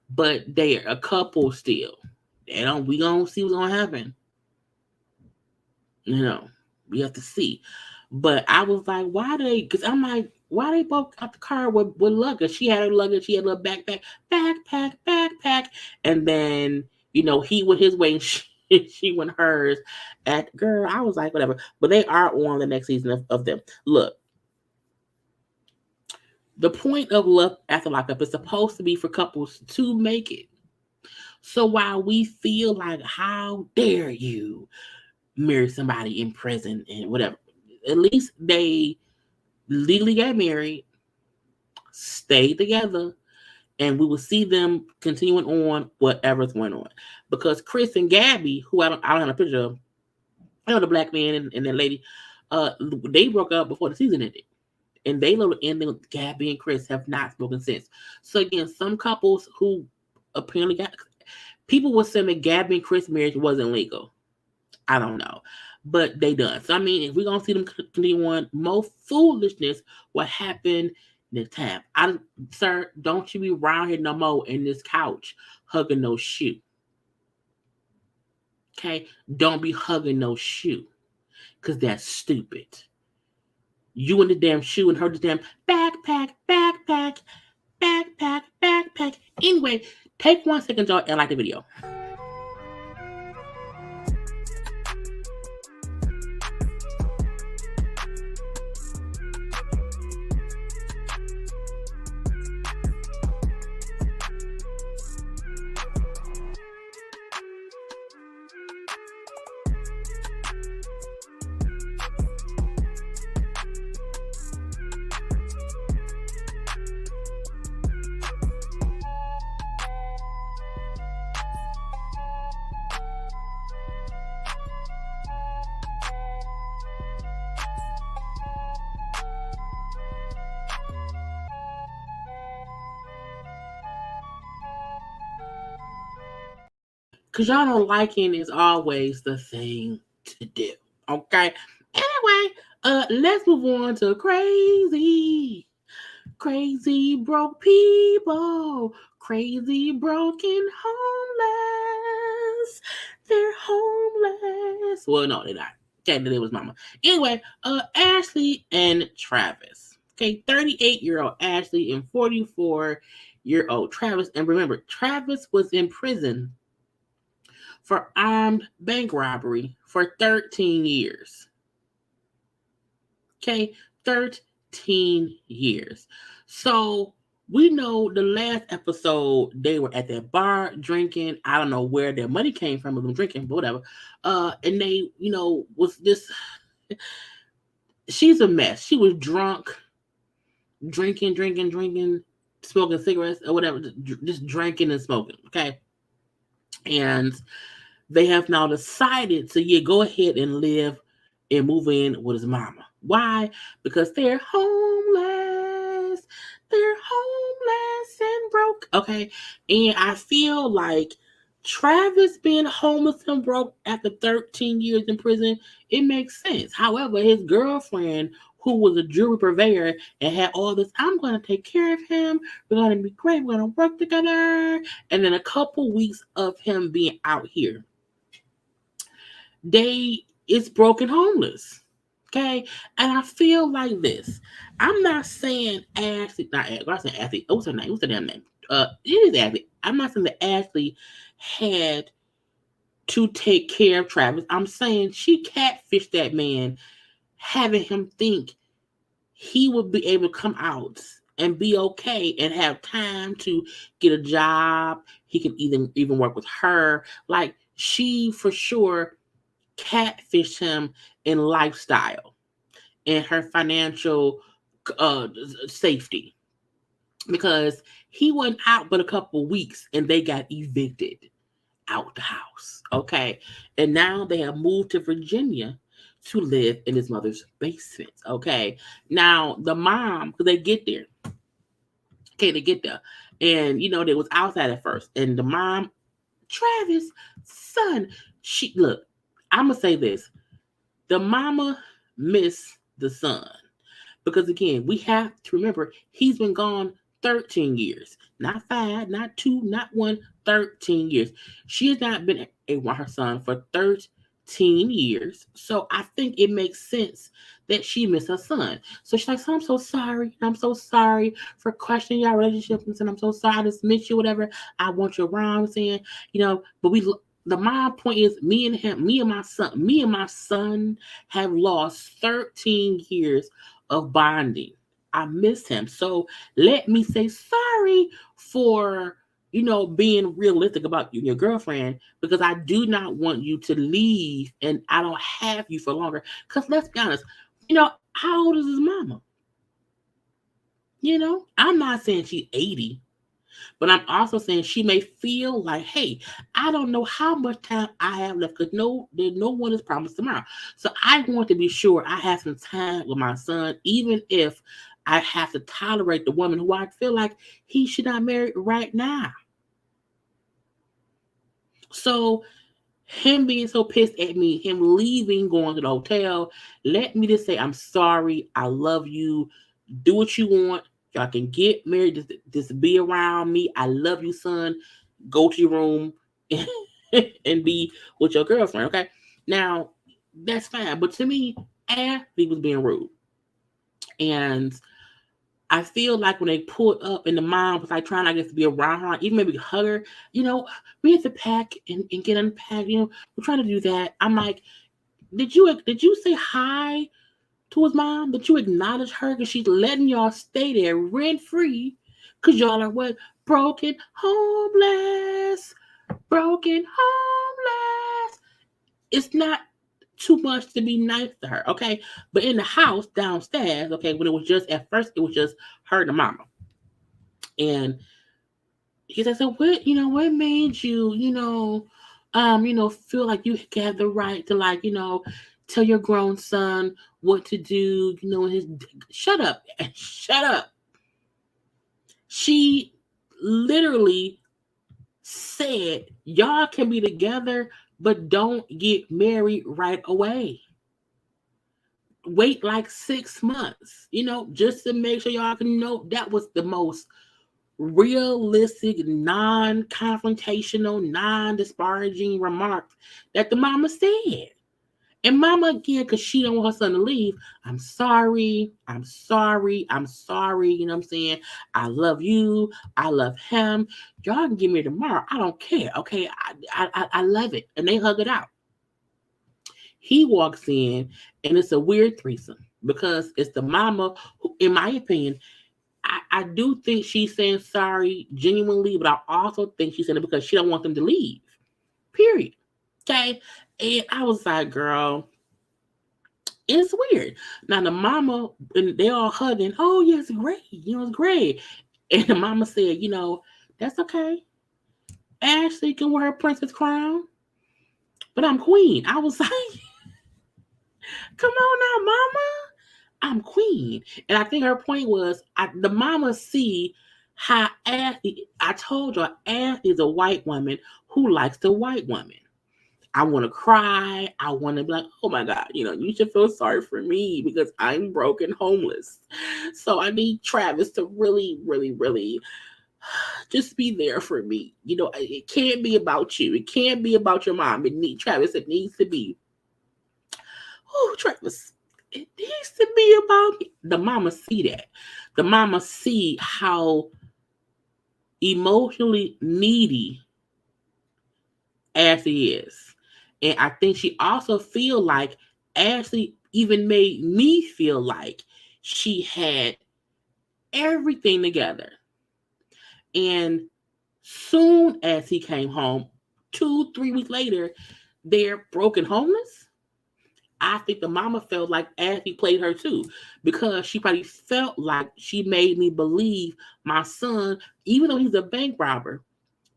But they're a couple still. We gonna see what's gonna happen. You know, we have to see. But I was like, why they? Because I'm like, why they both got the car with luggage? She had her luggage. She had a little backpack, and then he went his way. And she went hers. At girl, I was like, whatever. But they are on the next season of them. Look, the point of Love After Lockup is supposed to be for couples to make it. So while we feel like, how dare you marry somebody in prison and whatever, at least they legally got married, stayed together, and we will see them continuing on whatever's going on. Because Chris and Gabby, who I don't have a picture of, I know the black man and that lady, they broke up before the season ended. And they little ending with Gabby and Chris have not spoken since. So again, some couples who apparently got people were saying that Gabby and Chris marriage wasn't legal. I don't know. But they done. So I mean, if we're gonna see them continue on, more foolishness will happen next time. Sir, don't you be around here no more in this couch hugging no shoe. Okay? Don't be hugging no shoe. Because that's stupid. You in the damn shoe and her the damn backpack. Anyway, take 1 second, y'all, and like the video. Because y'all know liking is always the thing to do. Okay? Anyway, let's move on to crazy broke people. Crazy broken homeless. They're homeless. Well, no, they're not. Okay, it was mama. Anyway, Ashley and Travis. Okay, 38-year-old Ashley and 44-year-old Travis. And remember, Travis was in prison for armed bank robbery for 13 years. Okay, 13 years. So we know the last episode they were at that bar drinking. I don't know where their money came from, them drinking, but whatever. And they, was this. She's a mess. She was drunk, drinking, smoking cigarettes or whatever, just drinking and smoking. Okay, and they have now decided to go ahead and live and move in with his mama. Why? Because they're homeless. They're homeless and broke. Okay. And I feel like Travis being homeless and broke after 13 years in prison, it makes sense. However, his girlfriend, who was a jewelry purveyor and had all this, I'm going to take care of him. We're going to be great. We're going to work together. And then a couple weeks of him being out here, they is broken homeless. Okay, and I feel like this. I'm not saying Ashley, not Ashley. I'm saying Ashley. What's her name? What's the damn name? It is Ashley. I'm not saying that Ashley had to take care of Travis. I'm saying she catfished that man, having him think he would be able to come out and be okay and have time to get a job. He can even work with her. Like she for sure catfished him in lifestyle and her financial safety because he wasn't out but a couple weeks and they got evicted out the house. Okay. And now they have moved to Virginia to live in his mother's basement. Okay. Now the mom, because they get there. Okay, they get there. And they was outside at first. And the mom, Travis, son, she look, I'ma say this. The mama missed the son. Because again, we have to remember he's been gone 13 years. Not 5, not 2, not 1, 13 years. She has not been around her son for 13 years. So I think it makes sense that she missed her son. So she's like, so I'm so sorry. I'm so sorry for questioning your relationship. And I'm so sorry I just miss you, whatever. I want you around. I'm saying, but my point is me and my son have lost 13 years of bonding. I miss him. So let me say sorry for, being realistic about you and your girlfriend because I do not want you to leave and I don't have you for longer. Because let's be honest, how old is his mama? I'm not saying she's 80. But I'm also saying she may feel like, hey, I don't know how much time I have left because no one is promised tomorrow. So I want to be sure I have some time with my son, even if I have to tolerate the woman who I feel like he should not marry right now. So him being so pissed at me, him leaving, going to the hotel, let me just say, I'm sorry. I love you. Do what you want. Y'all can get married. Just be around me. I love you, son. Go to your room and be with your girlfriend. Okay. Now, that's fine. But to me, Ashley was being rude. And I feel like when they pulled up and the mom was like trying, I guess, to be around her, even maybe hug her, we have to pack and get unpacked. We're trying to do that. I'm like, did you say hi to his mom? Did you acknowledge her? Because she's letting y'all stay there rent free. Because y'all are what? Broken homeless. Broken homeless. It's not too much to be nice to her, okay? But in the house downstairs, okay, when it was just at first, it was just her and the mama. And he said, so what made you, feel like you have the right to tell your grown son what to do, shut up. Shut up. She literally said, y'all can be together, but don't get married right away. Wait like 6 months, just to make sure y'all can know. That was the most realistic, non-confrontational, non-disparaging remarks that the mama said. And mama, again, because she don't want her son to leave, I'm sorry. You know what I'm saying? I love you. I love him. Y'all can give me tomorrow. I don't care. Okay. I love it. And they hug it out. He walks in and it's a weird threesome because it's the mama who, in my opinion, I do think she's saying sorry genuinely, but I also think she's saying it because she don't want them to leave. Period. Okay. And I was like, girl, it's weird. Now the mama and they all hugging. Oh yeah, it's great. It's great. And the mama said, that's okay. Ashley can wear her princess crown, but I'm queen. I was like, come on now, mama. I'm queen. And I think her point was the mama see how Ashley, I told you, Ashley is a white woman who likes the white woman. I want to cry. I want to be like, oh my God, you should feel sorry for me because I'm broke and homeless. So I need Travis to really, really, really just be there for me. It can't be about you. It can't be about your mom. Travis, it needs to be, oh, Travis, it needs to be about me. The mama see that. The mama see how emotionally needy Ashley is. And I think she also feel like Ashley even made me feel like she had everything together. And soon as he came home, 2-3 weeks later, they're broken homeless. I think the mama felt like Ashley played her too, because she probably felt like she made me believe my son, even though he's a bank robber,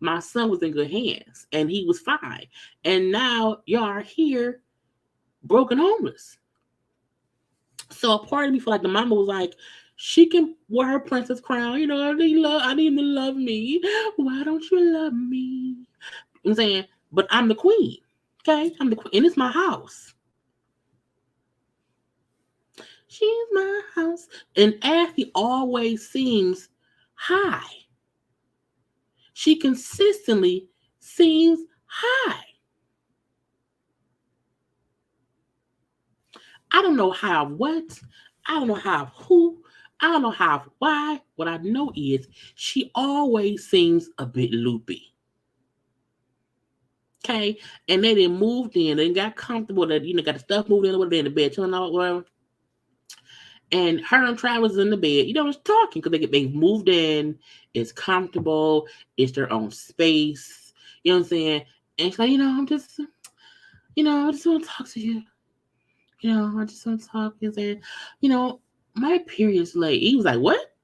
my son was in good hands and he was fine. And now y'all are here broken homeless. So a part of me feel like the mama was like, she can wear her princess crown. I need him to love me. Why don't you love me? I'm saying, but I'm the queen. Okay? I'm the queen. And it's my house. She's my house. And Ashley always seems high. She consistently seems high. I don't know how what. I don't know how who. I don't know how why. What I know is she always seems a bit loopy. Okay? And they didn't moved in. They got comfortable. That got the stuff moved in. Whatever, in the bed, chilling out, whatever. And her and Travis in the bed, just talking because they moved in. It's comfortable. It's their own space. You know what I'm saying? And she's like, I'm just, I just want to talk to you. I just want to talk and say, my period's late. He was like, what?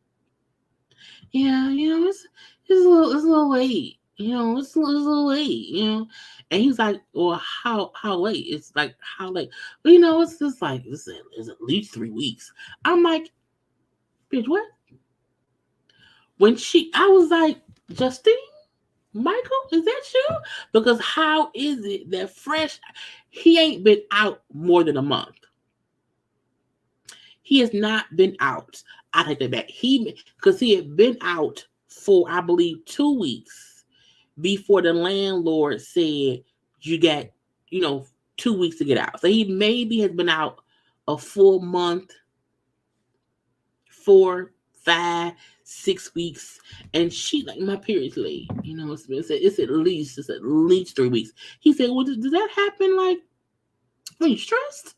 Yeah, it's a little late. It's a little late. And he's like, well, how late? It's like, how late? But it's just like it's at least 3 weeks. I'm like, bitch, what? I was like, Justine, Michael, is that you? Because how is it that Fresh, he ain't been out more than a month. He has not been out. I take that back. Because he had been out for, I believe, 2 weeks before the landlord said you got, 2 weeks to get out. So he maybe has been out a full month, 4, 5, 6 weeks, and she like, my period's late. It's at least 3 weeks. He said, well, does that happen? Like, are you stressed?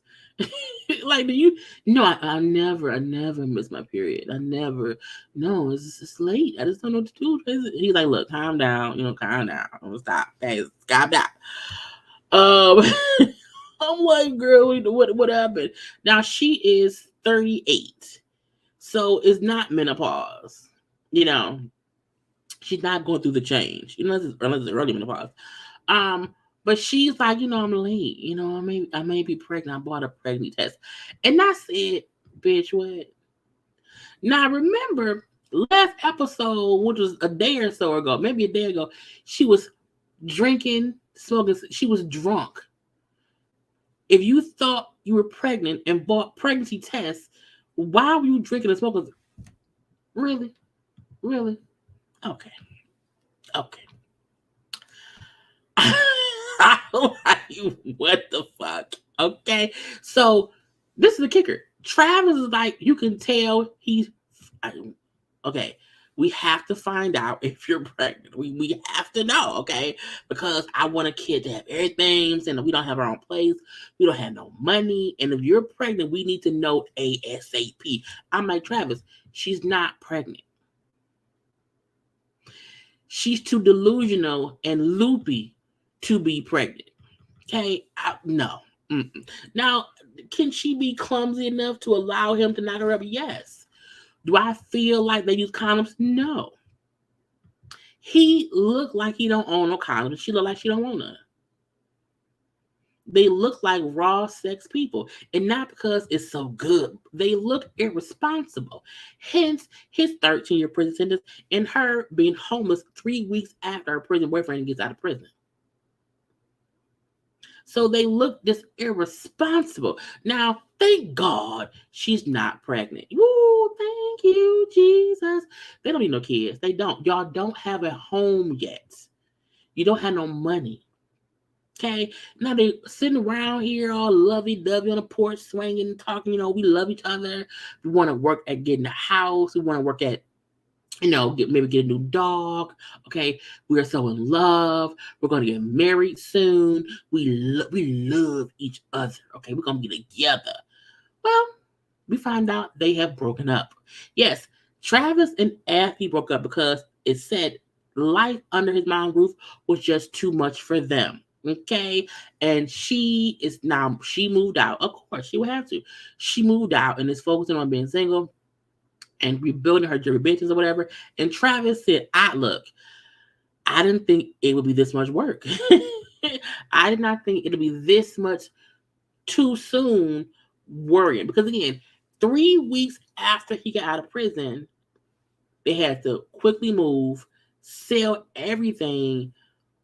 Like, do you? No, I never miss my period. I never. No, it's late. I just don't know what to do. He's like, look, calm down. Calm down. I'm gonna stop. Hey, calm down. I'm like, girl, what happened? Now she is 38, so it's not menopause. She's not going through the change. Unless it's early menopause. But she's like, I'm late. I may be pregnant. I bought a pregnancy test. And I said, bitch, what? Now, remember, last episode, which was a day or so ago, maybe a day ago, she was drinking, smoking. She was drunk. If you thought you were pregnant and bought pregnancy tests, why were you drinking and smoking? Really? Really? Okay. What the fuck? Okay. So this is the kicker. Travis is like, you can tell he's okay. We have to find out if you're pregnant. We have to know, okay? Because I want a kid to have everything, and we don't have our own place. We don't have no money. And if you're pregnant, we need to know ASAP. I'm like, Travis, she's not pregnant. She's too delusional and loopy to be pregnant. Okay? No. Mm-mm. Now, can she be clumsy enough to allow him to knock her up? Yes. Do I feel like they use condoms? No. He looked like he don't own no condoms. She look like she don't want none. They look like raw sex people. And not because it's so good. They look irresponsible. Hence, his 13-year prison sentence and her being homeless 3 weeks after her prison boyfriend gets out of prison. So they look just irresponsible. Now, thank God she's not pregnant. Woo, thank you, Jesus. They don't need no kids. They don't. Y'all don't have a home yet. You don't have no money. Okay, now they sitting around here all lovey-dovey on the porch, swinging, talking. We love each other. We want to work at getting a house. We want to work at, maybe get a new dog. Okay, we are so in love. We're going to get married soon. We love each other. Okay, we're going to be together. Well, we find out they have broken up. Yes, Travis and Effie broke up because it said life under his mom's roof was just too much for them. Okay, and she moved out. Of course, she would have to. She moved out and is focusing on being single and rebuilding her jewelry business or whatever. And Travis said, I didn't think it would be this much work. I did not think it would be this much too soon worrying. Because again, 3 weeks after he got out of prison, they had to quickly move, sell everything,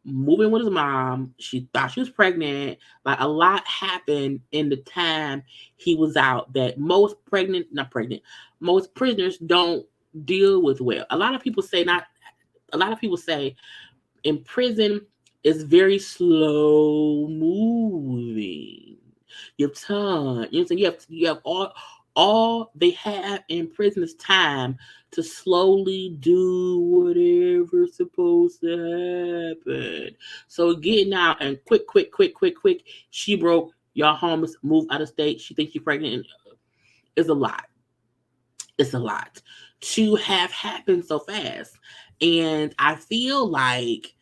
move in with his mom. She thought she was pregnant. Like, a lot happened in the time he was out that most prisoners don't deal with well. A lot of people say in prison it's very slow moving. You have time. You know what I'm saying? You have all they have in prison is time to slowly do whatever's supposed to happen. So getting out and quick, she broke. Y'all homeless, move out of state. She thinks she's pregnant. And it's a lot. It's a lot to have happened so fast. And I feel like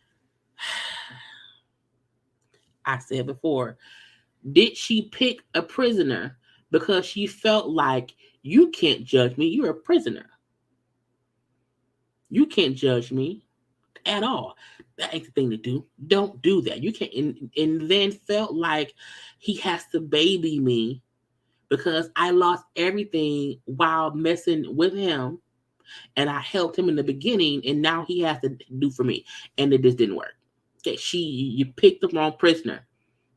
I said before, did she pick a prisoner because she felt like, you can't judge me, you're a prisoner. You can't judge me at all. That ain't the thing to do. Don't do that. You can't. And then felt like he has to baby me because I lost everything while messing with him. And I helped him in the beginning, and now he has to do for me. And it just didn't work. Okay, you picked the wrong prisoner.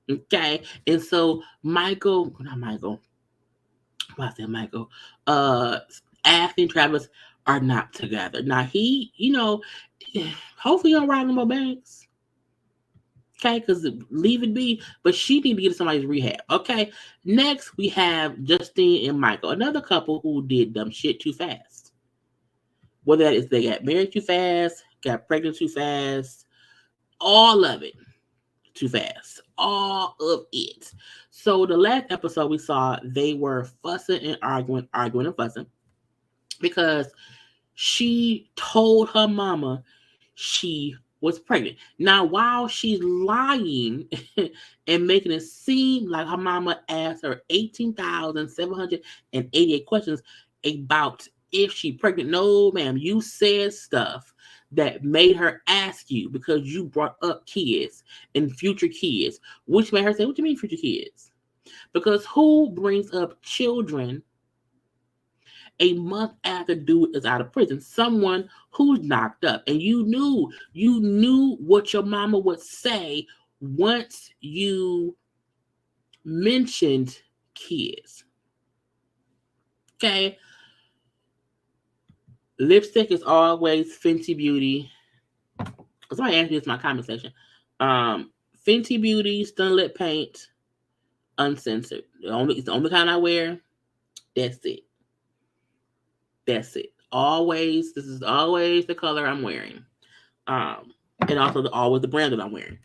Okay, and so Michael, Ashley and Travis are not together. Now he, hopefully he don't rob no more banks. Okay, because leave it be, but she need to get to somebody's rehab. Okay, next we have Justine and Michael, another couple who did dumb shit too fast. Whether that is they got married too fast, got pregnant too fast, all of it too fast. All of it. So the last episode we saw, they were fussing and arguing and fussing because she told her mama she was pregnant. Now, while she's lying and making it seem like her mama asked her 18,788 questions about if she pregnant, no, ma'am, you said stuff that made her ask you because you brought up kids and future kids, which made her say, what do you mean future kids? Because who brings up children a month after dude is out of prison? Someone who's knocked up. And you knew what your mama would say once you mentioned kids. Okay. Lipstick is always Fenty Beauty. Somebody asked me this in my comment section. Fenty Beauty, Stun Lip Paint, uncensored. It's the only kind I wear. That's it. This is always the color I'm wearing. And also always the brand that I'm wearing.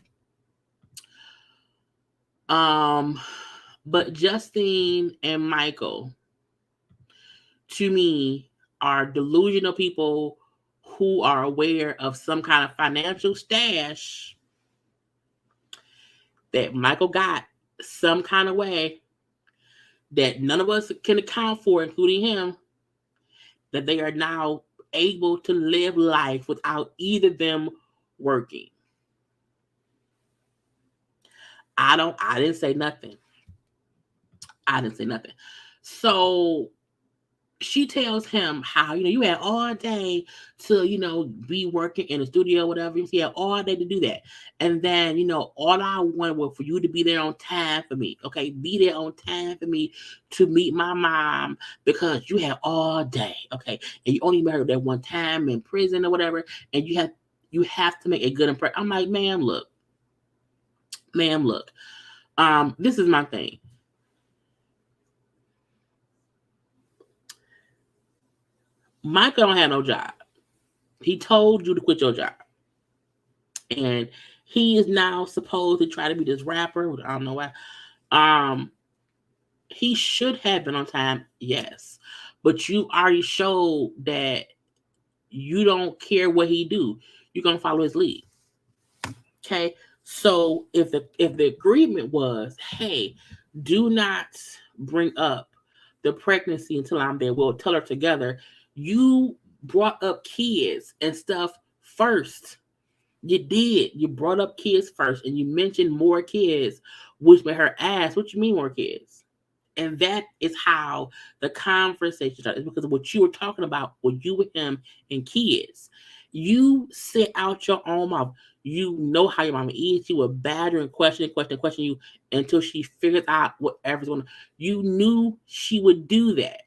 But Justine and Michael, to me, are delusional people who are aware of some kind of financial stash that Michael got some kind of way that none of us can account for, including him, that they are now able to live life without either of them working. I didn't say nothing. So she tells him how, you had all day to, be working in the studio or whatever. You had all day to do that. And then, all I wanted was for you to be there on time for me. Okay. Be there on time for me to meet my mom because you had all day. Okay. And you only met her that one time in prison or whatever. And you have to make a good impression. I'm like, ma'am, look. This is my thing. Michael don't have no job. He told you to quit your job. And he is now supposed to try to be this rapper. I don't know why. Um, he should have been on time, yes. But you already showed that you don't care what he do. You're gonna follow his lead. Okay. So if the agreement was, hey, do not bring up the pregnancy until I'm there, we'll tell her together. You brought up kids and stuff first. You did. You brought up kids first, and you mentioned more kids, which made her ask, "What you mean more kids?" And that is how the conversation started. It's because of what you were talking about with you with him and kids. You sit out your own mouth. You know how your mama is. She would badger and question you until she figures out whatever's going on. You knew she would do that.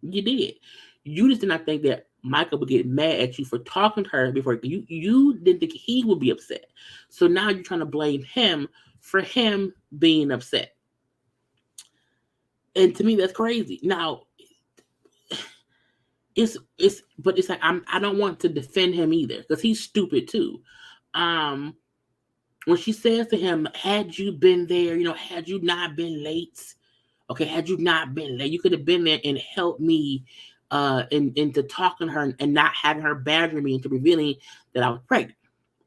You did. You just did not think that Michael would get mad at you for talking to her before you didn't think he would be upset. So now you're trying to blame him for him being upset. And to me that's crazy. Now it's like I don't want to defend him either because he's stupid too. Um when she says to him, had you been there, had you not been late, okay, had you not been late, you could have been there and helped me into talking to her and not having her badger me into revealing that I was pregnant.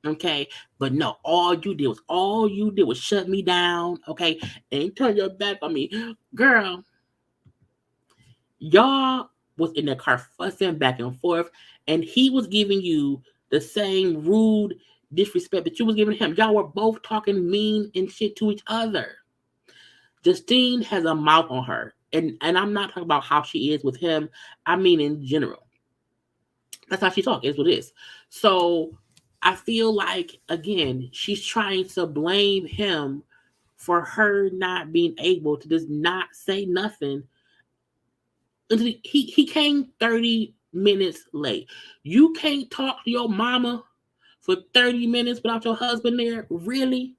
Okay, but no, all you did was shut me down, okay, and turn your back on me. Girl, y'all was in the car fussing back and forth, and he was giving you the same rude disrespect that you was giving him. Y'all were both talking mean and shit to each other. Justine has a mouth on her. And I'm not talking about how she is with him. I mean in general. That's how she talks, is what it is. So I feel like again, she's trying to blame him for her not being able to just not say nothing until he came 30 minutes late. You can't talk to your mama for 30 minutes without your husband there? Really?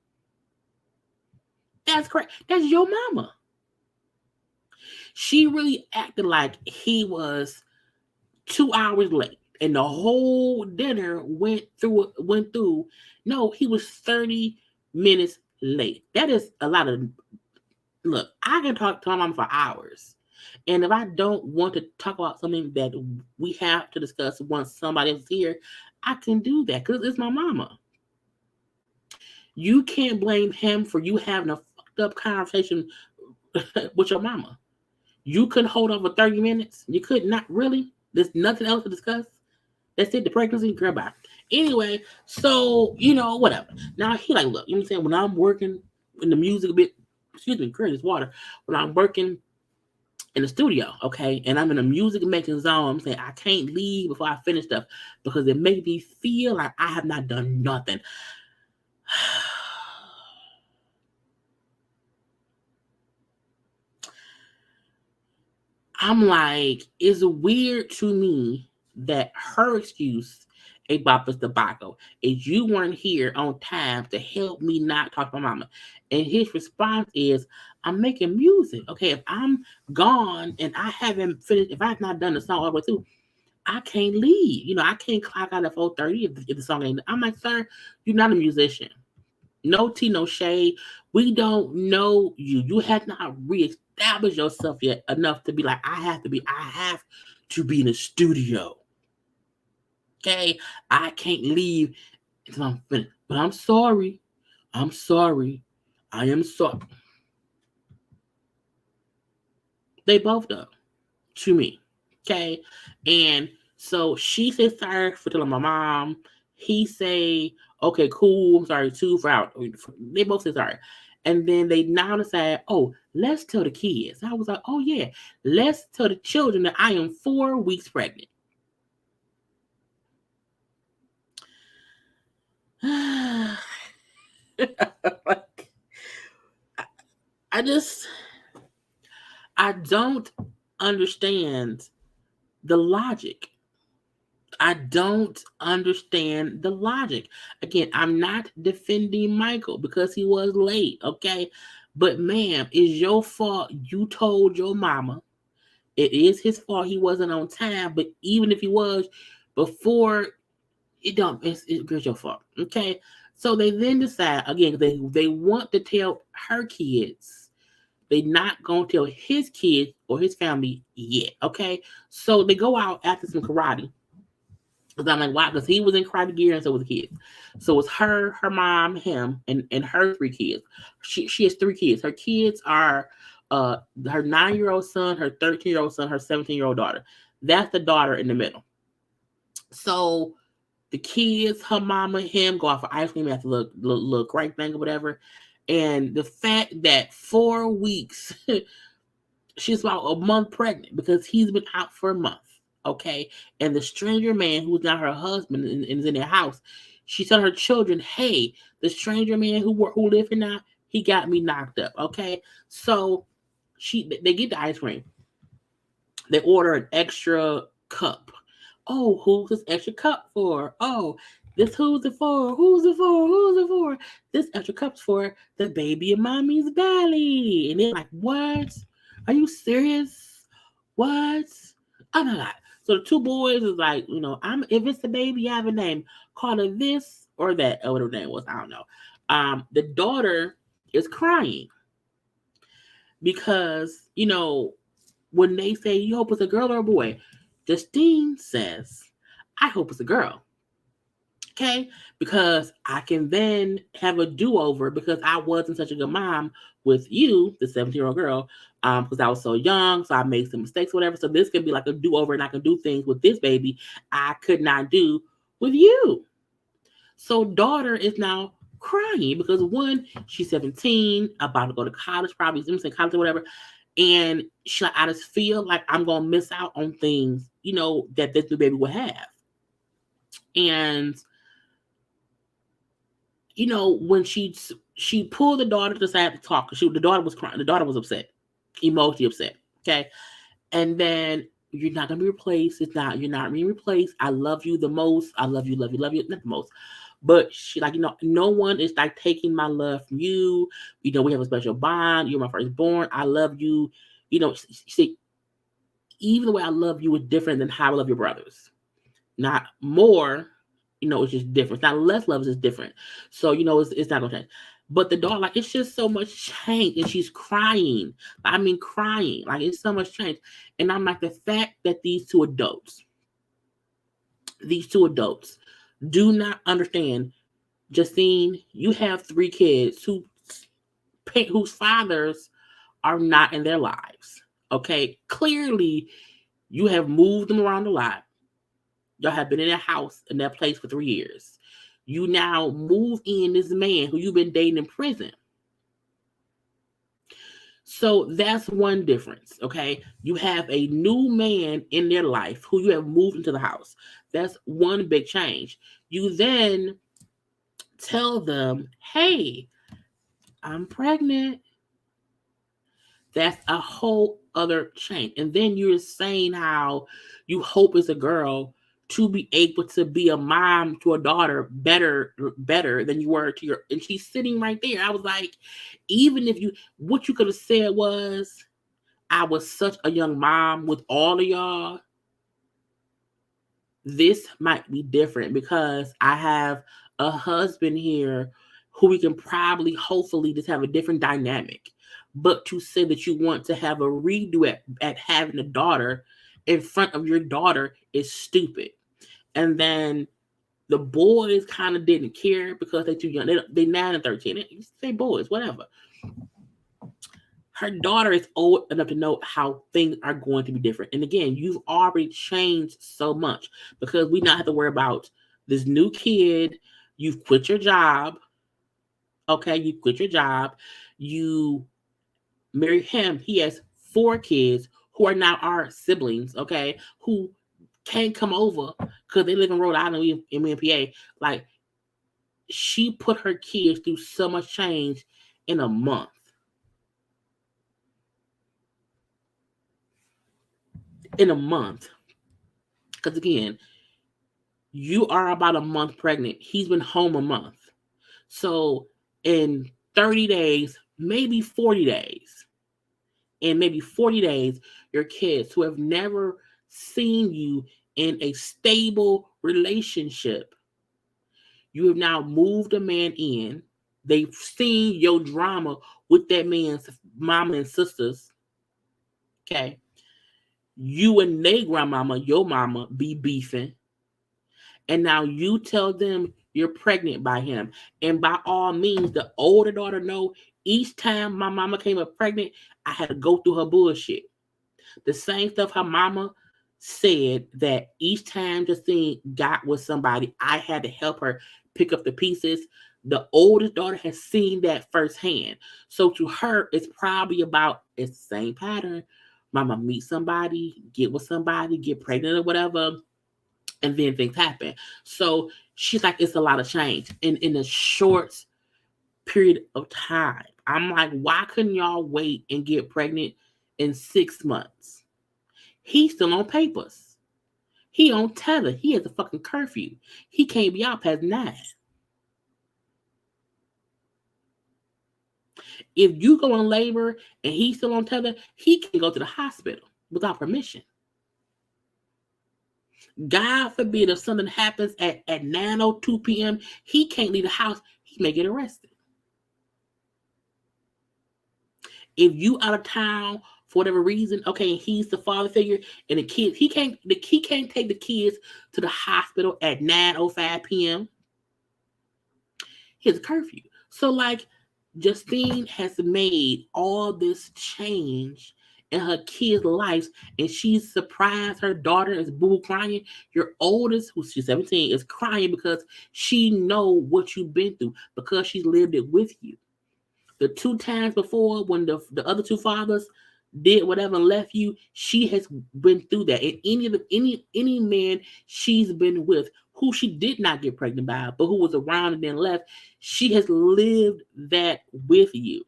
That's correct. That's your mama. She really acted like he was 2 hours late and the whole dinner went through. No, he was 30 minutes late. That is a lot of look. I can talk to my mom for hours. And if I don't want to talk about something that we have to discuss once somebody else is here, I can do that because it's my mama. You can't blame him for you having a fucked up conversation with your mama. You couldn't hold on for 30 minutes. You could not really. There's nothing else to discuss. That's it. The pregnancy, girl, bye. Anyway, so, whatever. Now he like, look, you know what I'm saying? When I'm working in the music a bit, excuse me, girl, it's water. When I'm working in the studio, okay, and I'm in a music making zone, I'm saying I can't leave before I finish stuff because it makes me feel like I have not done nothing. I'm like, it's weird to me that her excuse about this debacle is you weren't here on time to help me not talk to my mama. And his response is, I'm making music. Okay, if I'm gone and I haven't finished, if I've not done the song all the way through, I can't leave. I can't clock out at 4:30 if the song ain't. I'm like, sir, you're not a musician. No tea, no shade. We don't know you. You have not reestablished yourself yet enough to be like, I have to be in the studio. Okay? I can't leave until I'm finished. But I'm sorry. I'm sorry. I am sorry. They both know to me. Okay? And so she said sorry for telling my mom. He say, okay, cool. I'm sorry too for out. They both say sorry. And then they now decide, oh, let's tell the kids. I was like, oh yeah, let's tell the children that I am 4 weeks pregnant. Like, I just, I don't understand the logic. I don't understand the logic. Again, I'm not defending Michael because he was late, okay? But ma'am, it's your fault you told your mama. It is his fault he wasn't on time, but even if he was, before it's your fault. Okay. So they then decide again, they want to tell her kids. They not gonna tell his kids or his family yet. Okay. So they go out after some karate. Because I'm like, wow, because he was in karate gear and so was the kids. So it's her mom, him, and her 3 kids. She has 3 kids. Her kids are her 9-year-old son, her 13-year-old son, her 17-year-old daughter. That's the daughter in the middle. So the kids, her mama, him go out for ice cream after little crank thing or whatever. And the fact that 4 weeks, she's about a month pregnant because he's been out for a month. Okay. And the stranger man who's not her husband and is in their house, she told her children, hey, the stranger man who live here now, he got me knocked up. Okay. So they get the ice cream. They order an extra cup. Oh, who's this extra cup for? Oh, this who's it for? Who's it for? Who's it for? This extra cup's for the baby in mommy's belly. And they're like, what? Are you serious? What? Oh my God. So the 2 boys is like, if it's the baby, I have a name. Call it this or that, or whatever the name was. I don't know. The daughter is crying because, when they say, you hope it's a girl or a boy, Justine says, I hope it's a girl. Okay? Because I can then have a do-over because I wasn't such a good mom with you, the 17-year-old girl, because I was so young, so I made some mistakes, whatever. So this could be like a do-over and I can do things with this baby I could not do with you. So daughter is now crying because one, she's 17, about to go to college, probably college or whatever. And I just feel like I'm gonna miss out on things, that this new baby will have. And when she pulled the daughter to the side to talk, because the daughter was crying, the daughter was upset, emotionally upset. Okay, and then you're not gonna be replaced. You're not being replaced. I love you the most. I love you, not the most. But she no one is like taking my love from you. We have a special bond. You're my firstborn. I love you. She, even the way I love you is different than how I love your brothers. Not more, it's just different. It's not less love, it's just different. So, it's not gonna change. But the dog, it's just so much change, and she's crying. I mean, crying. It's so much change. And I'm like, the fact that these two adults do not understand. Justine, you have 3 kids whose fathers are not in their lives. Okay, clearly you have moved them around a lot. Y'all have been in that house, in that place for 3 years. You now move in this man who you've been dating in prison. So that's one difference, okay? You have a new man in their life who you have moved into the house. That's one big change. You then tell them, hey, I'm pregnant. That's a whole other change. And then you're saying how you hope it's a girl to be able to be a mom to a daughter better than you were to and she's sitting right there. I was like, even if what you could have said was, I was such a young mom with all of y'all. This might be different because I have a husband here who we can probably, hopefully, just have a different dynamic. But to say that you want to have a redo at having a daughter in front of your daughter is stupid. And then the boys kind of didn't care because they're too young. They're 9 and 13. They boys, whatever. Her daughter is old enough to know how things are going to be different. And again, you've already changed so much because we not have to worry about this new kid. You've quit your job. Okay, you quit your job. You marry him. He has 4 kids who are now our siblings, okay, who can't come over because they live in Rhode Island and we in PA. Like, she put her kids through so much change in a month. In a month. Because again, you are about a month pregnant. He's been home a month. So in 30 days, maybe 40 days, in maybe 40 days, your kids who have never seen you in a stable relationship, you have now moved a man in. They've seen your drama with that man's mama and sisters. Okay. You and their grandmama, your mama, be beefing. And now you tell them you're pregnant by him. And by all means, the older daughter know each time my mama came up pregnant, I had to go through her bullshit. The same stuff her mama said, that each time Justine got with somebody, I had to help her pick up the pieces. The oldest daughter has seen that firsthand. So to her, it's probably about, it's the same pattern. Mama meet somebody, get with somebody, get pregnant or whatever, and then things happen. So she's like, it's a lot of change in a short period of time. I'm like, why couldn't y'all wait and get pregnant in 6 months? He's still on papers. He on tether. He has a fucking curfew. He can't be out past 9. If you go in labor and he's still on tether, he can go to the hospital without permission. God forbid if something happens at 9:02 p.m., he can't leave the house. He may get arrested. If you out of town for whatever reason, okay, he's the father figure, and the kids, he can't take the kids to the hospital at 9:05 p.m. He has a curfew. So like, Justine has made all this change in her kids' lives, and she's surprised her daughter is boo crying. Your oldest, who's she's 17, is crying because she know what you've been through, because she's lived it with you. The 2 times before when the other 2 fathers did whatever and left you, she has been through that. And any man she's been with who she did not get pregnant by, but who was around and then left, she has lived that with you.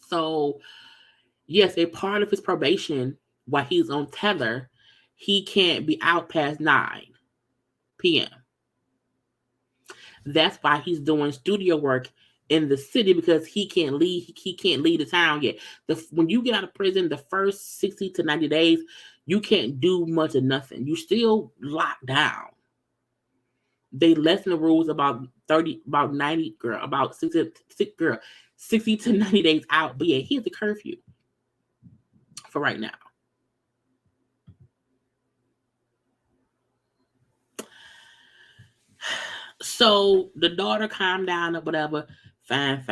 So yes, a part of his probation while he's on tether, he can't be out past 9 p.m. That's why he's doing studio work in the city, because he can't leave. He can't leave the town yet. When you get out of prison, the first 60 to 90 days, you can't do much of nothing. You still locked down. They lessen the rules about 90, girl, about 60 to 90 days out. But yeah, here's the curfew for right now. So the daughter calmed down or whatever. Fine.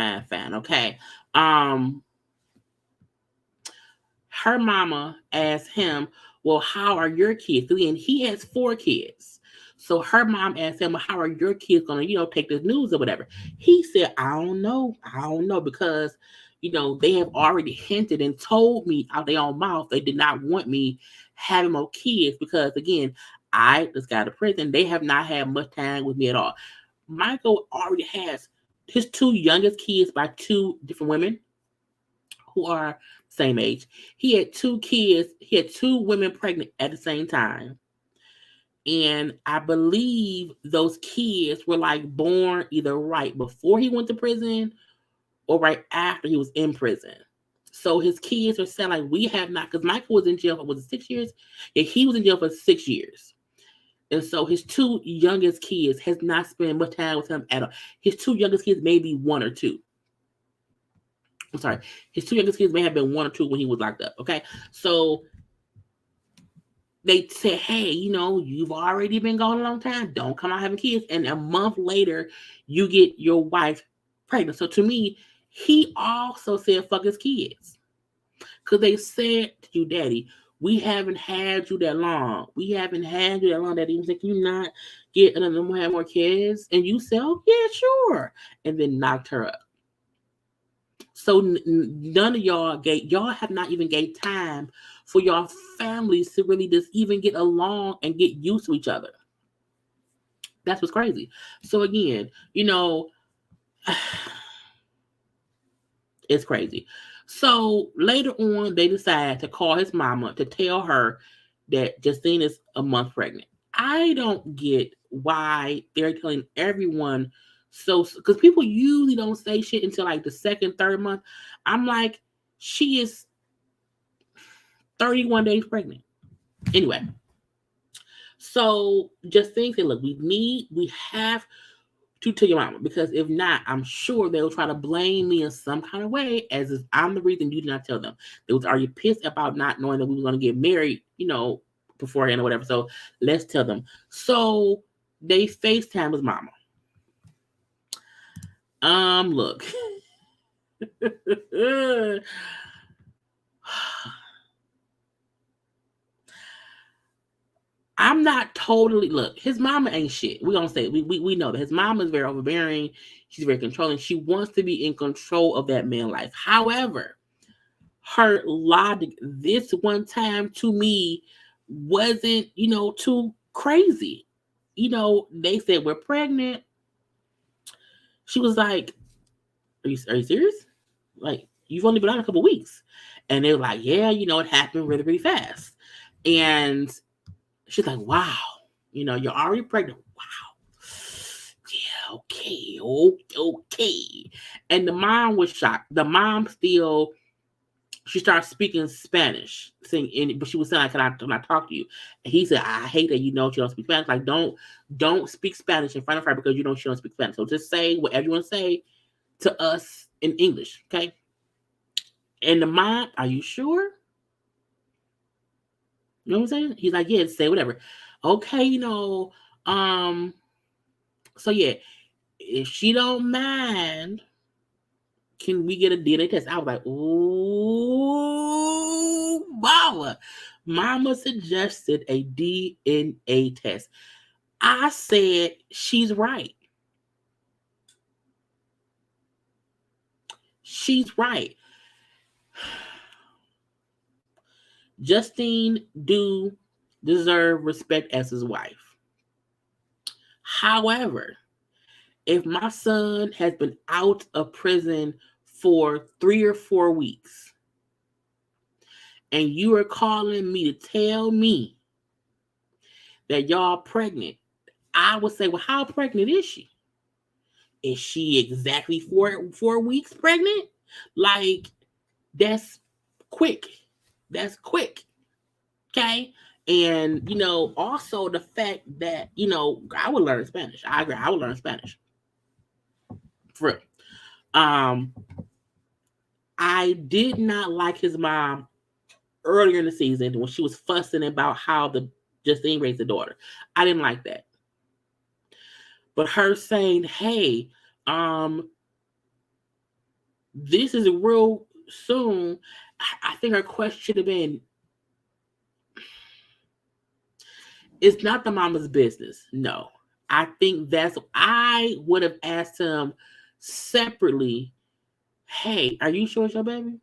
Okay. Her mama asked him, well, how are your kids? And he has 4 kids. So her mom asked him, well, how are your kids going to, take this news or whatever? He said, I don't know, because, they have already hinted and told me out their own mouth they did not want me having more kids, because, again, I just got out of prison. They have not had much time with me at all. Michael already has his 2 youngest kids by 2 different women who are same age. He had 2 kids. He had 2 women pregnant at the same time. And I believe those kids were like born either right before he went to prison or right after he was in prison. So his kids are saying, like, we have not, because Michael was in jail for, was it 6 years? Yeah, he was in jail for 6 years. And so his 2 youngest kids has not spent much time with him at all. His 2 youngest kids, maybe 1 or 2. I'm sorry. His 2 youngest kids may have been 1 or 2 when he was locked up. Okay. So they said, hey, you've already been gone a long time. Don't come out having kids. And a month later, you get your wife pregnant. So to me, he also said, fuck his kids. Because they said to you, Daddy, We haven't had you that long. We haven't had you that long that even think you not get another have more kids. And you say, oh, yeah, sure. And then knocked her up. So none of y'all have not even gave time for your families to really just even get along and get used to each other. That's what's crazy. So again, it's crazy. So later on, they decide to call his mama to tell her that Justine is a month pregnant. I don't get why they're telling everyone so, because people usually don't say shit until like the second, third month. I'm like, she is 31 days pregnant. Anyway, so Justine said, look, we have to tell your mama, because if not, I'm sure they'll try to blame me in some kind of way as if I'm the reason you did not tell them. They was already pissed about not knowing that we were going to get married, beforehand or whatever. So let's tell them. So they FaceTime his mama. Look. I'm not totally look. His mama ain't shit. We gonna say we know that his mama is very overbearing. She's very controlling. She wants to be in control of that man's life. However, her logic this one time to me wasn't too crazy. They said we're pregnant. She was like, "Are you serious? Like you've only been out a couple weeks?" And they were like, "Yeah, it happened really really fast." And she's like, wow, you're already pregnant. Wow. Yeah, okay. And the mom was shocked. The mom she started speaking Spanish, but she was saying, like, can I talk to you? And he said, I hate that she don't speak Spanish. Like, don't speak Spanish in front of her because she don't speak Spanish. So just say whatever you want to say to us in English, okay? And the mom, are you sure? You know what I'm saying? He's like, yeah, say whatever. Okay, so yeah, if she don't mind, can we get a DNA test? I was like, ooh, mama. Mama suggested a DNA test. I said, she's right. She's right. Justine do deserve respect as his wife. However, if my son has been out of prison for 3 or 4 weeks and you are calling me to tell me that y'all pregnant, I would say, well, how pregnant is she? Is she exactly 4 weeks pregnant? Like, that's quick. That's quick. Okay? And, also the fact that, I would learn Spanish. I agree. I would learn Spanish. For real. I did not like his mom earlier in the season when she was fussing about how the Justine raised the daughter. I didn't like that. But her saying, hey, this is real soon, I think her question should have been, it's not the mama's business. No. I think I would have asked him separately, hey, are you sure it's your baby?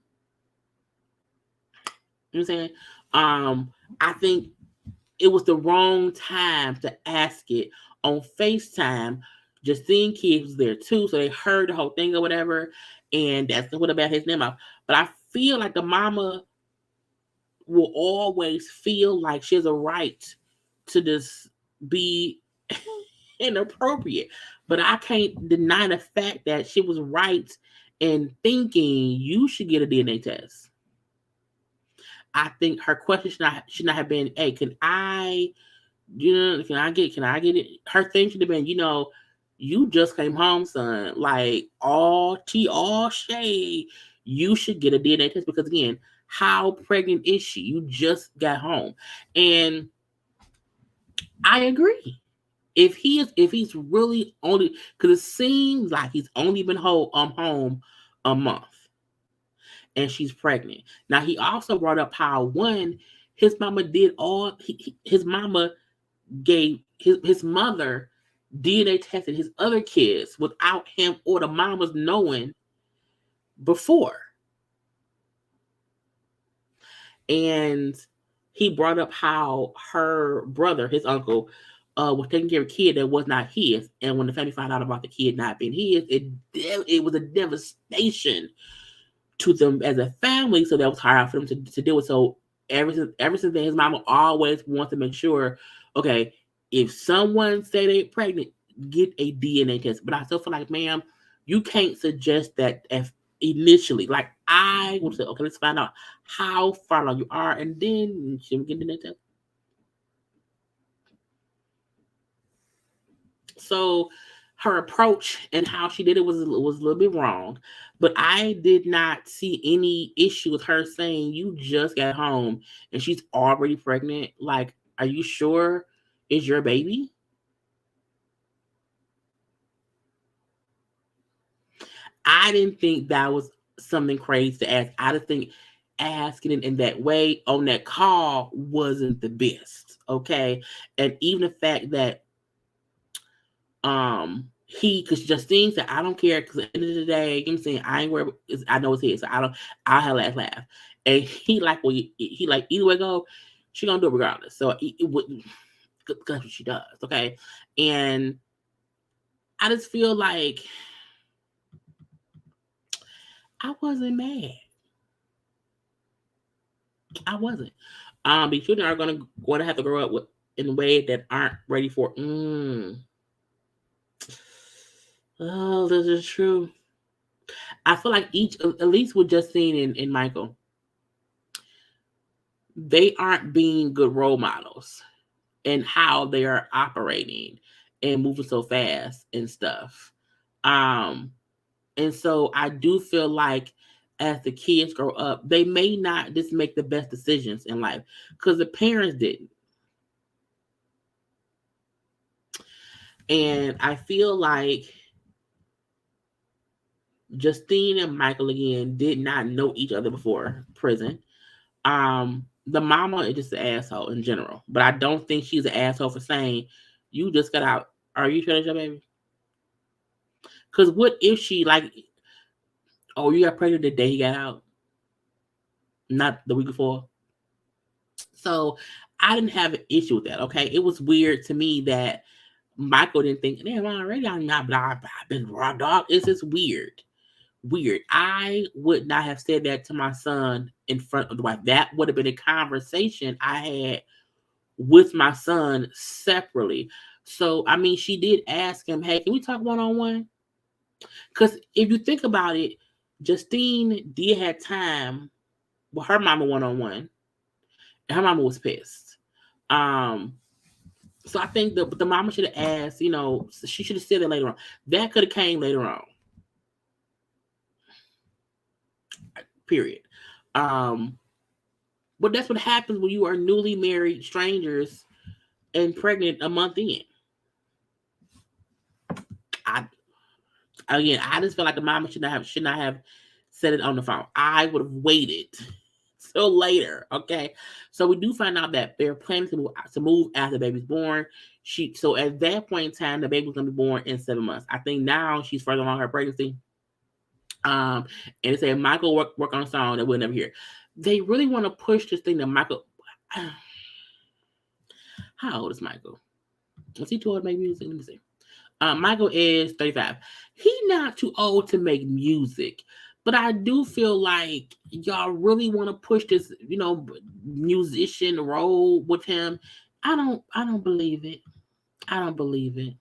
You know what I'm saying? I think it was the wrong time to ask it on FaceTime. Justine Kids was there too, so they heard the whole thing or whatever, and that's what about his name out. But I feel like the mama will always feel like she has a right to just be inappropriate. But I can't deny the fact that she was right in thinking you should get a DNA test. I think her question should not have been, hey, can I get it? Her thing should have been, you just came home, son. Like all shade, you should get a DNA test because again, how pregnant is she? You just got home. And I agree. If he's really only, because it seems like he's only been home a month and she's pregnant. Now he also brought up how his mama did all. His mama gave his mother DNA tested his other kids without him or the mamas knowing before. And he brought up how her brother, his uncle, was taking care of a kid that was not his. And when the family found out about the kid not being his, it was a devastation to them as a family. So that was hard for them to deal with. So ever since then, his mama always wants to make sure, okay, if someone say they're pregnant, get a DNA test. But I still feel like, ma'am, you can't suggest that initially. Like, I would say, okay, let's find out how far along you are, and then should we get the DNA test? So her approach and how she did it was a little bit wrong, but I did not see any issue with her saying, you just got home and she's already pregnant. Like, are you sure it's your baby? I didn't think that was something crazy to ask. I just think asking it in that way on that call wasn't the best. Okay. And even the fact that because Justine said, I don't care, because at the end of the day, you know what I'm saying, I ain't worried, I know it's his, so I'll have a laugh. And he like, well, he like, either way go, she gonna do it regardless. So it wouldn't, because that's what she does, okay? And I just feel like I wasn't mad. I wasn't. Because children are going to have to grow up in a way that aren't ready for. Oh, this is true. I feel like at least with Justine and Michael, they aren't being good role models in how they are operating and moving so fast and stuff. And so I do feel like as the kids grow up, they may not just make the best decisions in life because the parents didn't. And I feel like Justine and Michael again did not know each other before prison. The mama is just an asshole in general, but I don't think she's an asshole for saying, you just got out. Are you sure that's your baby? Because what if she like, oh, you got pregnant the day he got out, not the week before? So I didn't have an issue with that. Okay, it was weird to me that Michael didn't think, damn, already I'm not blah. I've been raw dog. It's just weird. I would not have said that to my son in front of the wife. That would have been a conversation I had with my son separately. So, I mean, she did ask him, hey, can we talk one-on-one? Because if you think about it, Justine did have time with her mama one-on-one, and her mama was pissed. So I think the mama should have asked, she should have said that later on. That could have came later on. Period. But that's what happens when you are newly married strangers and pregnant a month in. I just feel like the mama should not have said it on the phone. I would have waited till later. Okay, so we do find out that they're planning to move after the baby's born. So at that point in time, the baby was gonna be born in 7 months. I think now she's further along her pregnancy. And they say Michael work on a song that we'll never hear. They really want to push this thing that Michael. How old is Michael? Is he too old to make music? Let me see. Michael is 35. He's not too old to make music, but I do feel like y'all really want to push this, musician role with him. I don't believe it. I don't believe it.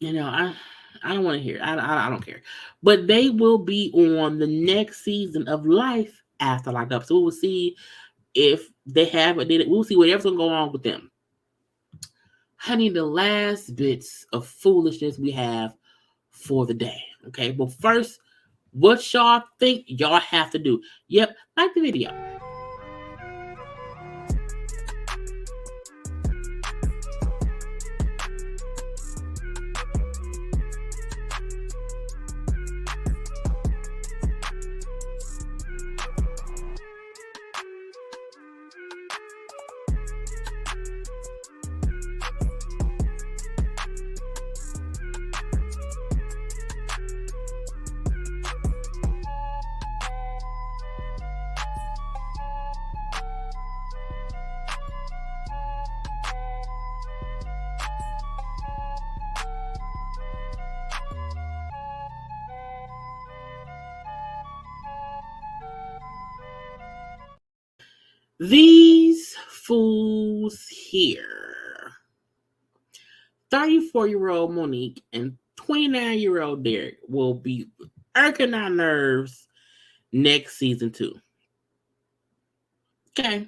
I don't want to hear it. I don't care. But they will be on the next season of Life after Lockup. So we will see if they have it. We'll see whatever's going to go on with them. Honey, the last bits of foolishness we have for the day. Okay, but first, what y'all think y'all have to do? Yep, like the video. These fools here, 34-year-old Monique and 29-year-old Derek, will be irking our nerves next season 2. Okay.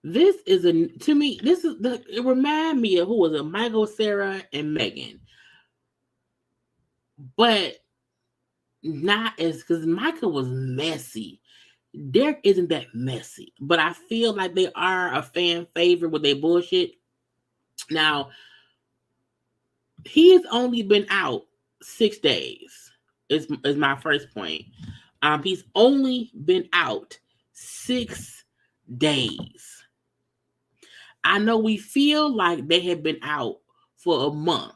This is it remind me of who was it? Michael, Sarah, and Megan. But not as, because Michael was messy. Derek isn't that messy, but I feel like they are a fan favorite with their bullshit. Now, he has only been out 6 days. Is my first point. He's only been out 6 days. I know we feel like they have been out for a month.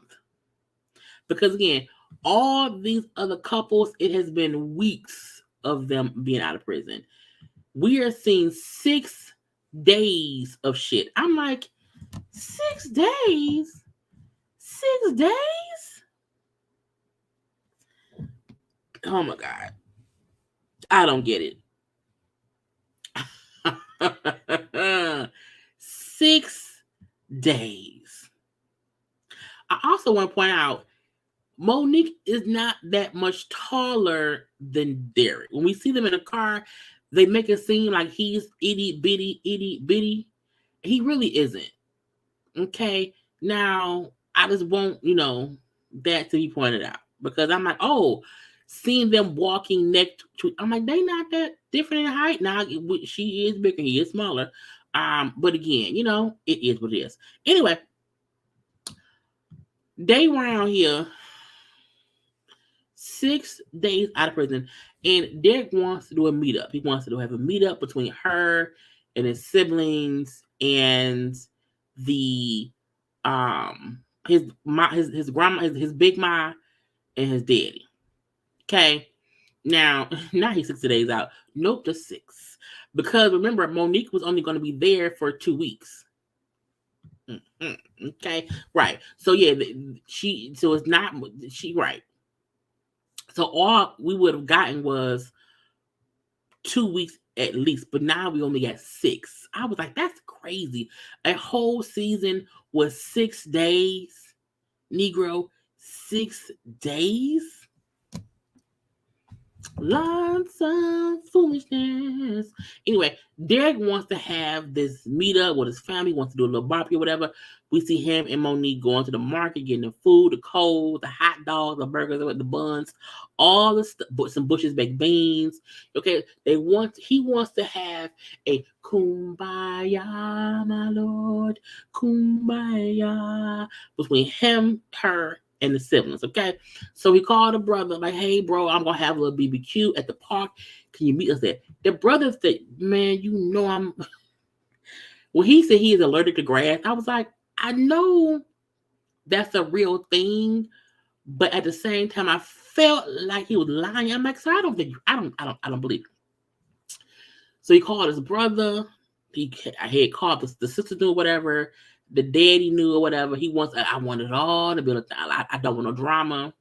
Because again, all these other couples, it has been weeks of them being out of prison. We are seeing 6 days of shit. I'm like, 6 days? 6 days? Oh my God. I don't get it. 6 days. I also want to point out, Monique is not that much taller than Derek. When we see them in a car, they make it seem like he's itty bitty. He really isn't. Okay. Now, I just want, that to be pointed out, because I'm like, oh, seeing them walking next to, I'm like, they not that different in height. Now, she is bigger, he is smaller. But again, it is what it is. Anyway, they around here 6 days out of prison, and Derek wants to do a meetup. He wants to have a meetup between her and his siblings and the his grandma, his big ma, and his daddy. Okay, now he's 60 days out. Nope, just 6, because remember, Monique was only going to be there for 2 weeks. Okay, right. So yeah, it's not she right. So all we would have gotten was 2 weeks at least, but now we only got 6. I was like, that's crazy. A whole season was 6 days, Negro. 6 days? Lots of foolishness. Anyway, Derek wants to have this meetup with his family, wants to do a little barbecue or whatever. We see him and Monique going to the market, getting the food, the coals, the hot dogs, the burgers, the buns, all the stuff, some Bush's baked beans. Okay, he wants to have a kumbaya, my lord, kumbaya, between him, her, and the siblings. Okay, so he called a brother, like, hey bro, I'm gonna have a little BBQ at the park, can you meet us there? The brother said, man, I'm when he said he is allergic to grass, I was like, I know that's a real thing, but at the same time I felt like he was lying. I'm like, so I don't believe it. So he called his brother, I had called the sister, knew whatever, the daddy knew or whatever. I want it all to be like, I don't want no drama.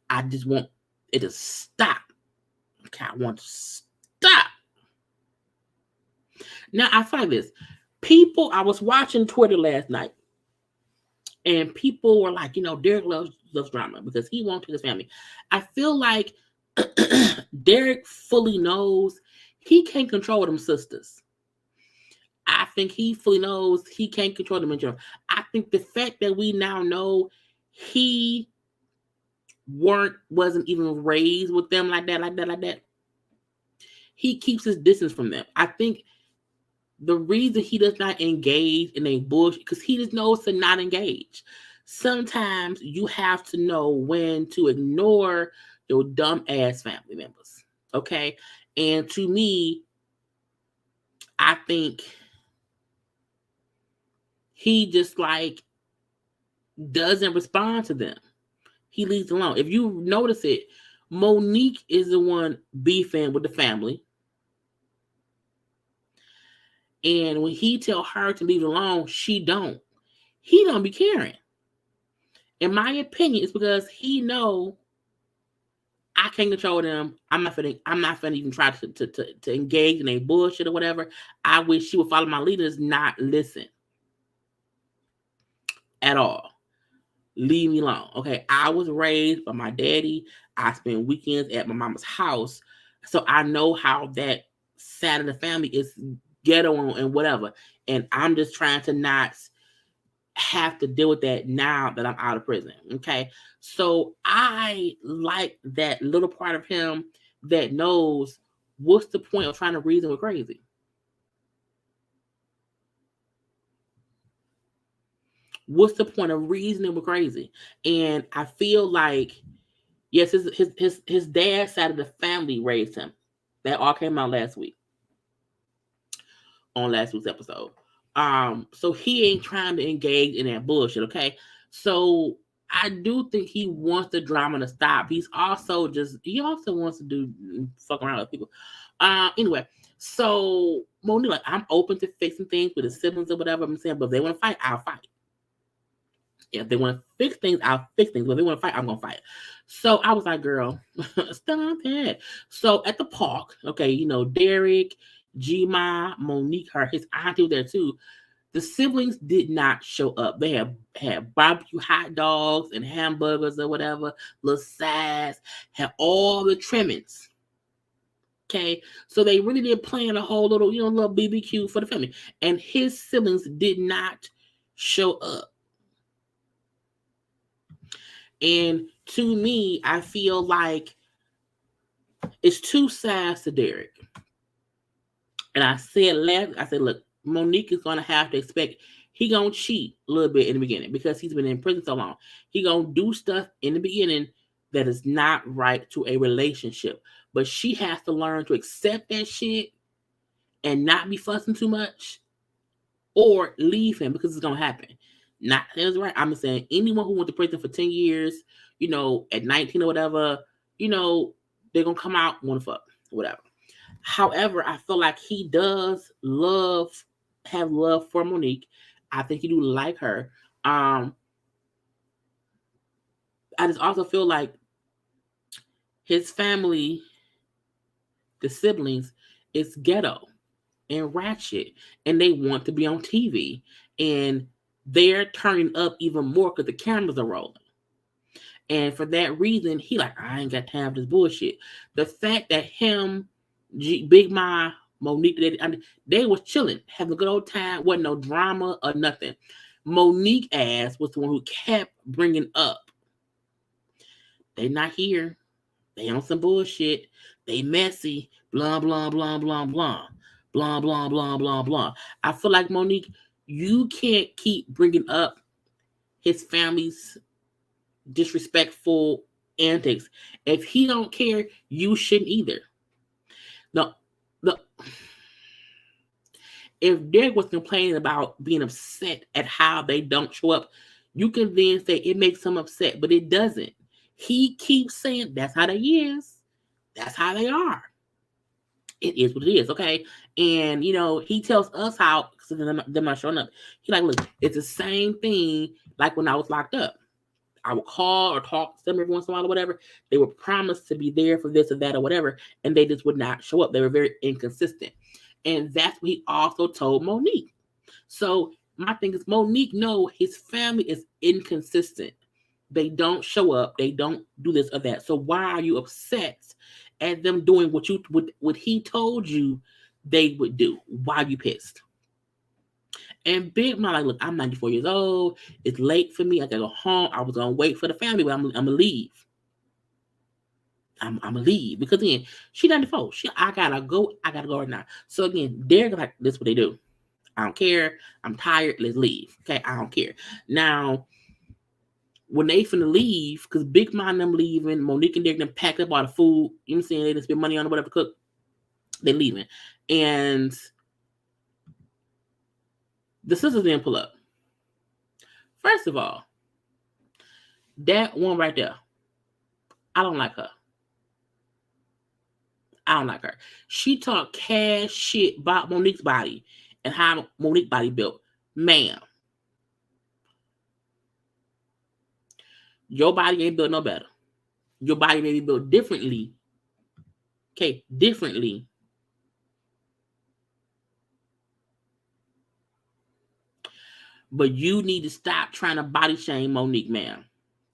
I just want it to stop. Okay, I want to stop. Now, I find this. I was watching Twitter last night, and people were like, Derek loves drama because he won't take his family. I feel like Derek fully knows he can't control them sisters. I think he fully knows he can't control them in general. I think the fact that we now know he wasn't even raised with them like that. He keeps his distance from them. I think the reason he does not engage in a bullshit, because he just knows to not engage. Sometimes you have to know when to ignore your dumb ass family members. Okay? And to me, I think he just doesn't respond to them. He leaves alone. If you notice it, Monique is the one beefing with the family. And when he tell her to leave it alone, she don't. He don't be caring. In my opinion, it's because he know I can't control them. I'm not finna even try to engage in a bullshit or whatever. I wish she would follow my leaders, not listen at all. Leave me alone. Okay. I was raised by my daddy. I spent weekends at my mama's house. So I know how that side of the family is ghetto and whatever. And I'm just trying to not have to deal with that now that I'm out of prison. Okay. So I like that little part of him that knows what's the point of trying to reason with crazy. What's the point of reasoning with crazy? And I feel like, yes, his dad's side of the family raised him. That all came out last week on last week's episode. So he ain't trying to engage in that bullshit, okay? So I do think he wants the drama to stop. He also wants to do fuck around with people. Anyway, so Monique, like, I'm open to fixing things with his siblings or whatever I'm saying, but if they want to fight, I'll fight. If they want to fix things, I'll fix things. But if they want to fight, I'm gonna fight. So I was like, girl, stop it. So at the park, okay, Derek, G-Ma, Monique, his auntie was there too. The siblings did not show up. They had barbecue hot dogs and hamburgers or whatever, little sides, had all the trimmings. Okay, so they really did plan a whole little BBQ for the family, and his siblings did not show up. And to me, I feel like it's two sides to Derek. And I said, look, Monique is gonna have to expect he gonna cheat a little bit in the beginning because he's been in prison so long. He gonna do stuff in the beginning that is not right to a relationship. But she has to learn to accept that shit and not be fussing too much, or leave him because it's gonna happen. Not that's right. I'm saying anyone who went to prison for 10 years, at 19 or whatever, they're gonna come out, wanna fuck, whatever. However, I feel like he does have love for Monique. I think he do like her. I just also feel like his family, the siblings, is ghetto and ratchet, and they want to be on TV, and they're turning up even more because the cameras are rolling. And for that reason, he like, I ain't got time for this bullshit. The fact that him, Big Ma, Monique, they was chilling, having a good old time, wasn't no drama or nothing. Monique ass was the one who kept bringing up, they not here, they on some bullshit, they messy, blah, blah, blah, blah, blah, blah, blah, blah, blah, blah. I feel like, Monique, you can't keep bringing up his family's disrespectful antics. If he don't care, you shouldn't either. No, if Derek was complaining about being upset at how they don't show up, you can then say it makes him upset, but it doesn't. He keeps saying that's how they is. That's how they are. It is what it is, okay? And he tells us how they're not showing up. He like, look, it's the same thing like when I was locked up. I would call or talk to them every once in a while or whatever. They would promise to be there for this or that or whatever, and they just would not show up. They were very inconsistent. And that's what he also told Monique. So my thing is, Monique know his family is inconsistent. They don't show up. They don't do this or that. So why are you upset at them doing what he told you they would do? Why are you pissed? And Big Mom like, look, I'm 94 years old. It's late for me. I gotta go home. I was gonna wait for the family, but I'm gonna leave. I'm gonna leave because again, she 94. I gotta go right now. So again, they're like, this is what they do. I don't care. I'm tired. Let's leave. Okay, I don't care. Now, when they finna leave, because Big Mom them leaving, Monique and Derek them packed up all the food. You know what I'm saying? They didn't spend money on whatever to cook. They leaving, and the sisters didn't pull up. First of all, that one right there, I don't like her. I don't like her. She talked cash shit about Monique's body and how Monique's body built. Ma'am, your body ain't built no better. Your body may be built differently. Okay, differently. But you need to stop trying to body shame Monique, ma'am.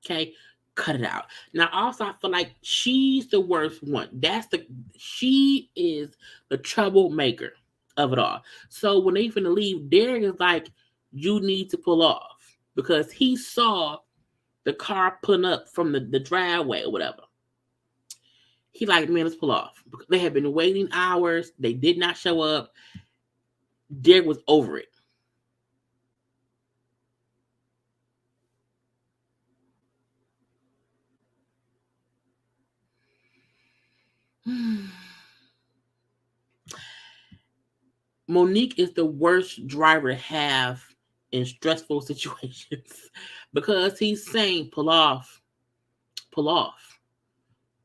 Okay, cut it out. Now, also, I feel like she's the worst one. She is the troublemaker of it all. So when they finna leave, Derek is like, you need to pull off because he saw the car pulling up from the driveway or whatever. He like, man, let's pull off. They had been waiting hours. They did not show up. Derek was over it. Monique is the worst driver to have in stressful situations because he's saying, pull off, pull off,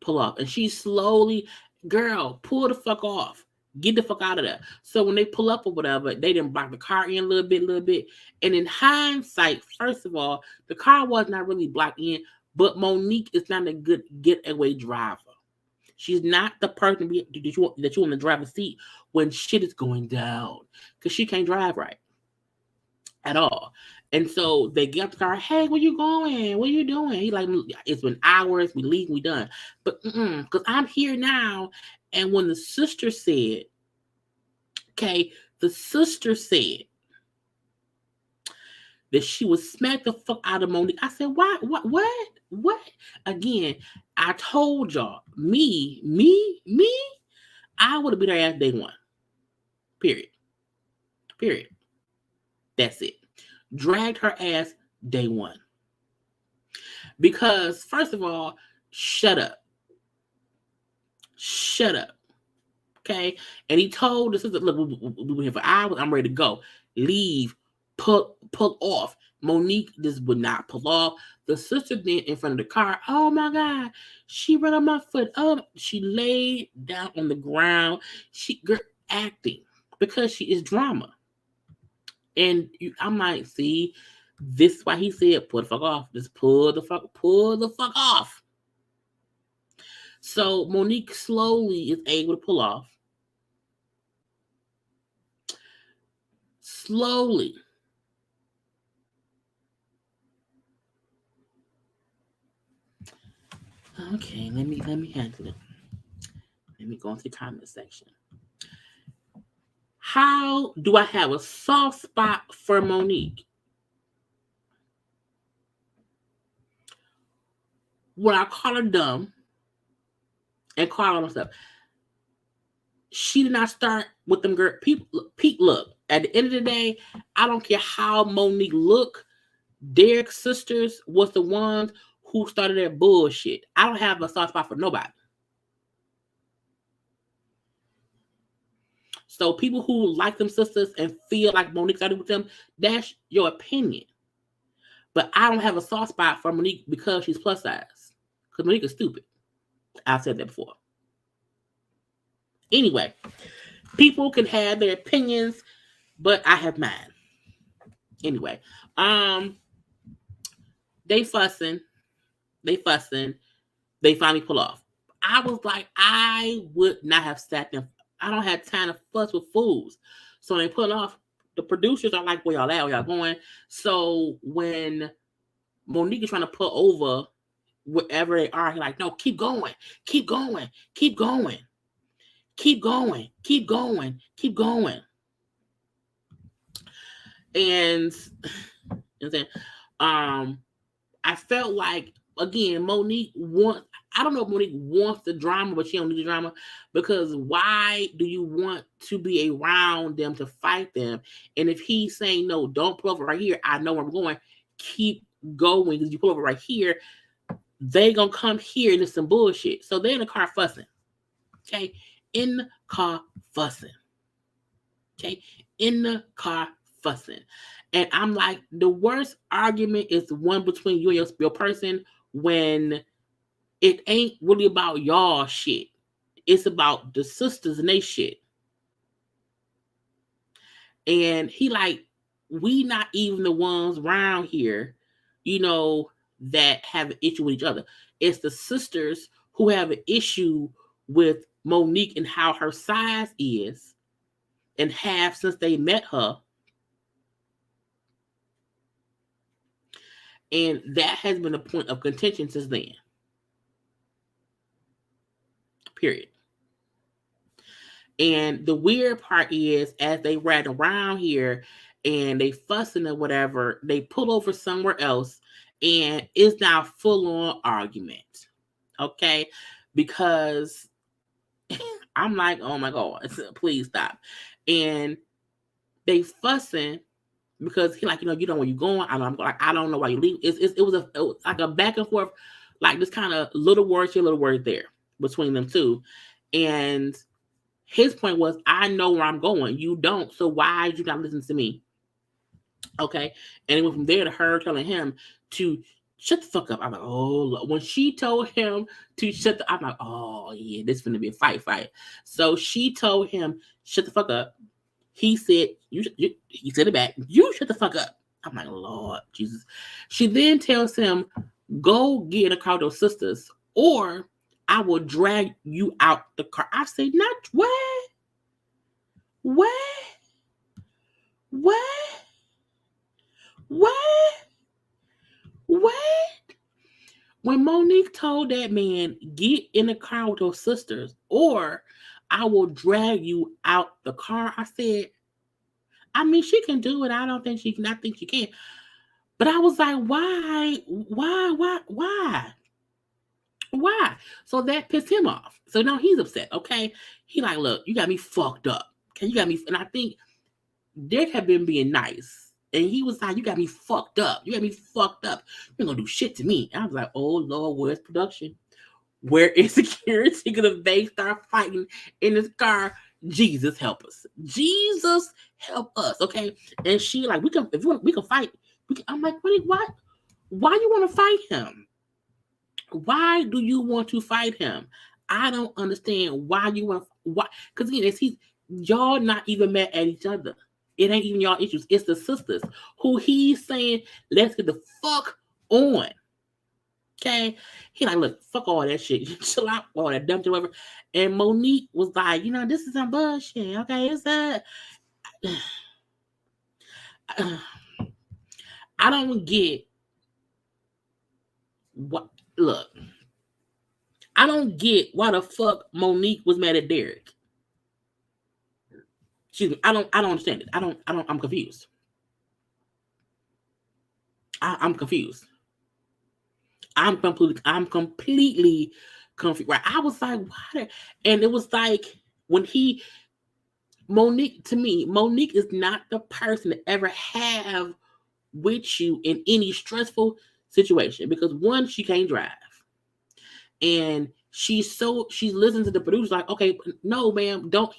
pull off. And she slowly, girl, pull the fuck off. Get the fuck out of there. So when they pull up or whatever, they didn't block the car in a little bit. And in hindsight, first of all, the car was not really blocked in, but Monique is not a good getaway driver. She's not the person that you want in the driver's seat when shit is going down because she can't drive right at all. And so they get up the car. Hey, where you going? What are you doing? He like, it's been hours. We leave. We done. But because I'm here now. And when the sister said, the sister said that she would smack the fuck out of Monique. I said, why? What? Again, I told y'all, me, I would have been her ass day one. Period. That's it. Dragged her ass day one. Because, first of all, shut up. Okay? And he told the sister, look, we've been here for hours. I'm ready to go. Leave. Pull off. Monique just would not pull off. The sister then in front of the car, oh my God, she ran on my foot. She laid down on the ground. She acting because she is drama. And I'm like, see, this is why he said, pull the fuck off. Just pull the fuck off. So Monique slowly is able to pull off. Slowly. Okay, let me handle it. Let me go into the comment section. How do I have a soft spot for Monique? When I call her dumb and call her myself, she did not start with them girl. Pete, look, at the end of the day, I don't care how Monique look. Derek's sisters was the ones who started that bullshit. I don't have a soft spot for nobody. So people who like them sisters and feel like Monique started with them, that's your opinion. But I don't have a soft spot for Monique because she's plus size. Because Monique is stupid. I've said that before. Anyway, people can have their opinions, but I have mine. Anyway, they fussing. They finally pull off. I was like, I would not have sat there. I don't have time to fuss with fools. So they pull off. The producers are like, where y'all at? Where y'all going? So when Monique is trying to pull over wherever they are, he's like, no, keep going. And then I felt like, again, Monique wants, I don't know if Monique wants the drama, but she don't need the drama, because why do you want to be around them to fight them? And if he's saying, no, don't pull over right here, I know where I'm going, keep going, because you pull over right here, they gonna come here and it's some bullshit. So they're in the car fussing. Okay? In the car fussing. Okay? In the car fussing. And I'm like, the worst argument is the one between you and your person when it ain't really about y'all shit. It's about the sisters and they shit. And he like, we not even the ones around here, that have an issue with each other. It's the sisters who have an issue with Monique and how her size is and have since they met her. And that has been a point of contention since then. Period. And the weird part is, as they ride around here and they fussing or whatever, they pull over somewhere else, and it's now full on argument. Okay, because I'm like, oh my god, please stop. And they fussing because he like, you know where you're going. I don't know why you leave. It was like a back and forth, like this kind of little words here, little words there between them two. And his point was, I know where I'm going. You don't. So why did you not listen to me? Okay. And it went from there to her telling him to shut the fuck up. I'm like, oh, when she told him to I'm like, oh yeah, this is gonna be a fight. So she told him, shut the fuck up. He said, he said it back, you shut the fuck up. I'm like, Lord Jesus. She then tells him, go get in a car with those sisters, or I will drag you out the car. I say, not what? When Monique told that man, get in the car with those sisters, or I will drag you out the car, I said, I mean, she can do it. I think she can. But I was like, why? So that pissed him off. So now he's upset. Okay. He like, look, you got me fucked up. Okay. You got me. And I think Dick had been being nice. And he was like, you got me fucked up. You ain't gonna do shit to me. And I was like, oh Lord, where's production? Where is security? Because they start fighting in this car. Jesus help us. Jesus help us. Okay. And she like, we can fight. I'm like, what? Why you want to fight him? Why do you want to fight him? I don't understand why you want to. Why? Because again, y'all not even mad at each other. It ain't even y'all issues. It's the sisters who he's saying, let's get the fuck on. Okay. He like, look, fuck all that shit. Chill out, all that dumb shit, whatever. And Monique was like, this is some bullshit. Okay. It's I don't get what. Look, I don't get why the fuck Monique was mad at Derek. Excuse me. I don't understand it. I'm confused. I'm confused. I'm completely confused. Right? I was like, what? And it was like when Monique is not the person to ever have with you in any stressful situation, because one, she can't drive. And she's listening to the producer like, okay, no, ma'am, don't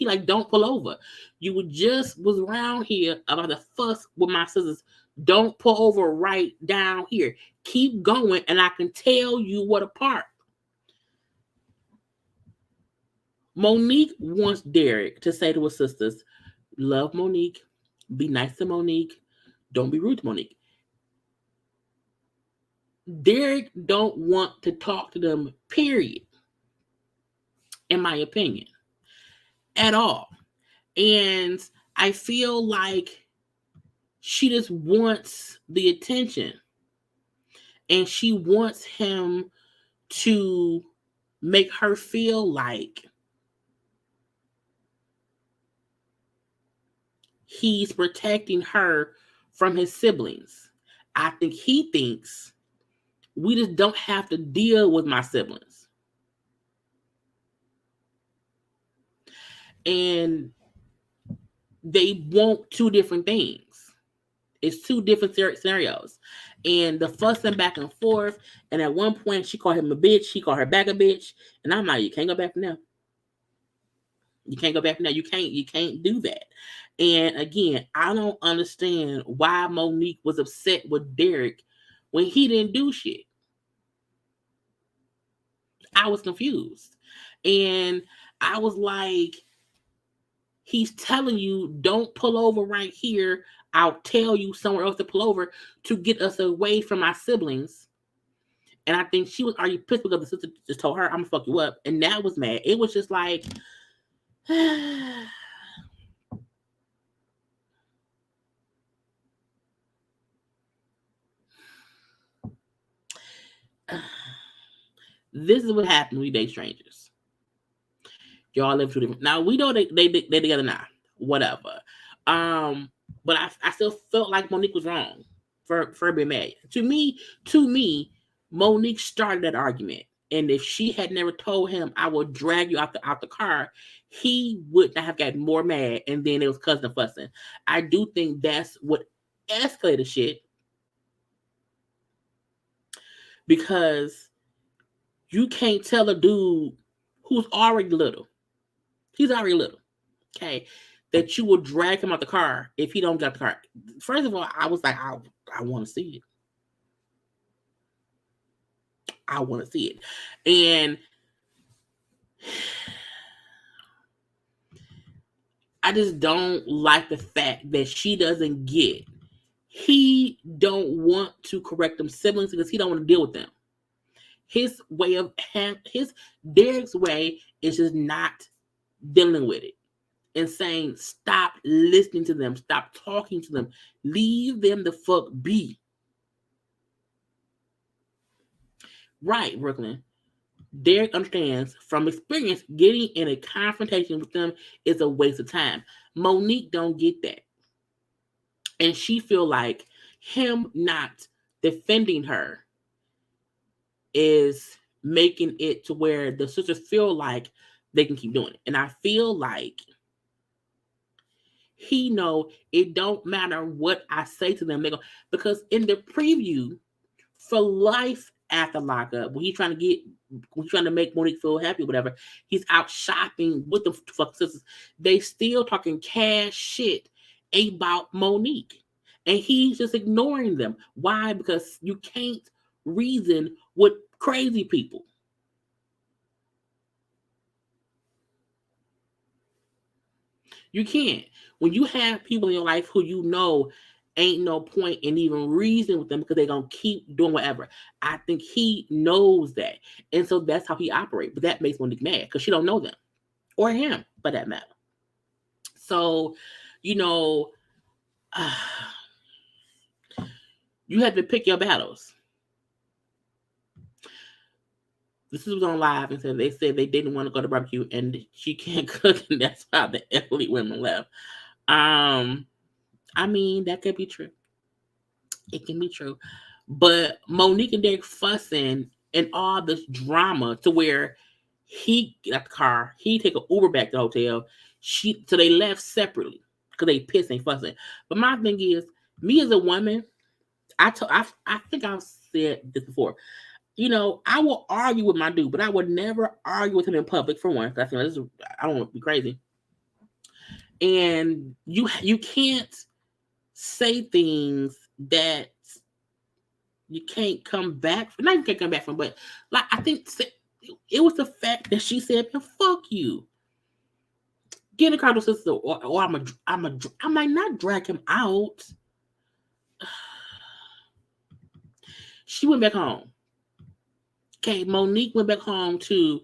pull over. You was around here about to fuss with my sisters. Don't pull over right down here. Keep going, and I can tell you what to park. Monique wants Derek to say to his sisters, love Monique, be nice to Monique, don't be rude to Monique. Derek don't want to talk to them, period, in my opinion, at all. And I feel like she just wants the attention, and she wants him to make her feel like he's protecting her from his siblings. I think he thinks we just don't have to deal with my siblings. And they want two different things. It's two different scenarios. And the fussing back and forth. And at one point, she called him a bitch. He called her back a bitch. And I'm like, you can't go back from now. You can't go back from now. You can't do that. And again, I don't understand why Monique was upset with Derek when he didn't do shit. I was confused. And I was like, he's telling you, don't pull over right here. I'll tell you somewhere else to pull over to get us away from my siblings. And I think she was already pissed because the sister just told her, I'm gonna fuck you up. And that was mad. It was just like, this is what happened when we date strangers. Y'all live two different. Now we know they together now. Whatever. Um, but I still felt like Monique was wrong for being mad. To me, Monique started that argument. And if she had never told him, I will drag you out the car, he would not have gotten more mad. And then it was cousin fussing. I do think that's what escalated shit, because you can't tell a dude who's already little, he's already little, okay, that you will drag him out the car if he don't get the car. First of all, I was like, I want to see it. I want to see it. And I just don't like the fact that she doesn't get. He don't want to correct them siblings because he don't want to deal with them. His way of his Derek's way is just not dealing with it and saying, stop listening to them, stop talking to them, leave them the fuck be. Right, Brooklyn. Derek understands from experience getting in a confrontation with them is a waste of time. Monique don't get that. And she feel like him not defending her is making it to where the sisters feel like they can keep doing it. And I feel like he know it don't matter what I say to them. They go, because in the preview for life after Lockup, when he's trying to make Monique feel happy, whatever, he's out shopping with the fuck sisters. They still talking cash shit about Monique. And he's just ignoring them. Why? Because you can't reason with crazy people. You can't. When you have people in your life who you know ain't no point in even reasoning with them because they're going to keep doing whatever. I think he knows that. And so that's how he operates. But that makes Monique mad because she don't know them. Or him, for that matter. So, you know, you have to pick your battles. This was on live and said they didn't want to go to barbecue and she can't cook, and that's how the elderly women left. I mean, that could be true. It can be true. But Monique and Derek fussing and all this drama to where he got the car, he take an Uber back to the hotel. So they left separately because they pissing and fussing. But my thing is, me as a woman, I think I've said this before. You know, I will argue with my dude, but I would never argue with him in public for one. I don't want to be crazy. And you can't say things that you can't come back from. Not you can't come back from, but like I think it was the fact that she said, "Fuck you." Get in the car with sister, or I might not drag him out. She went back home. Okay, Monique went back home to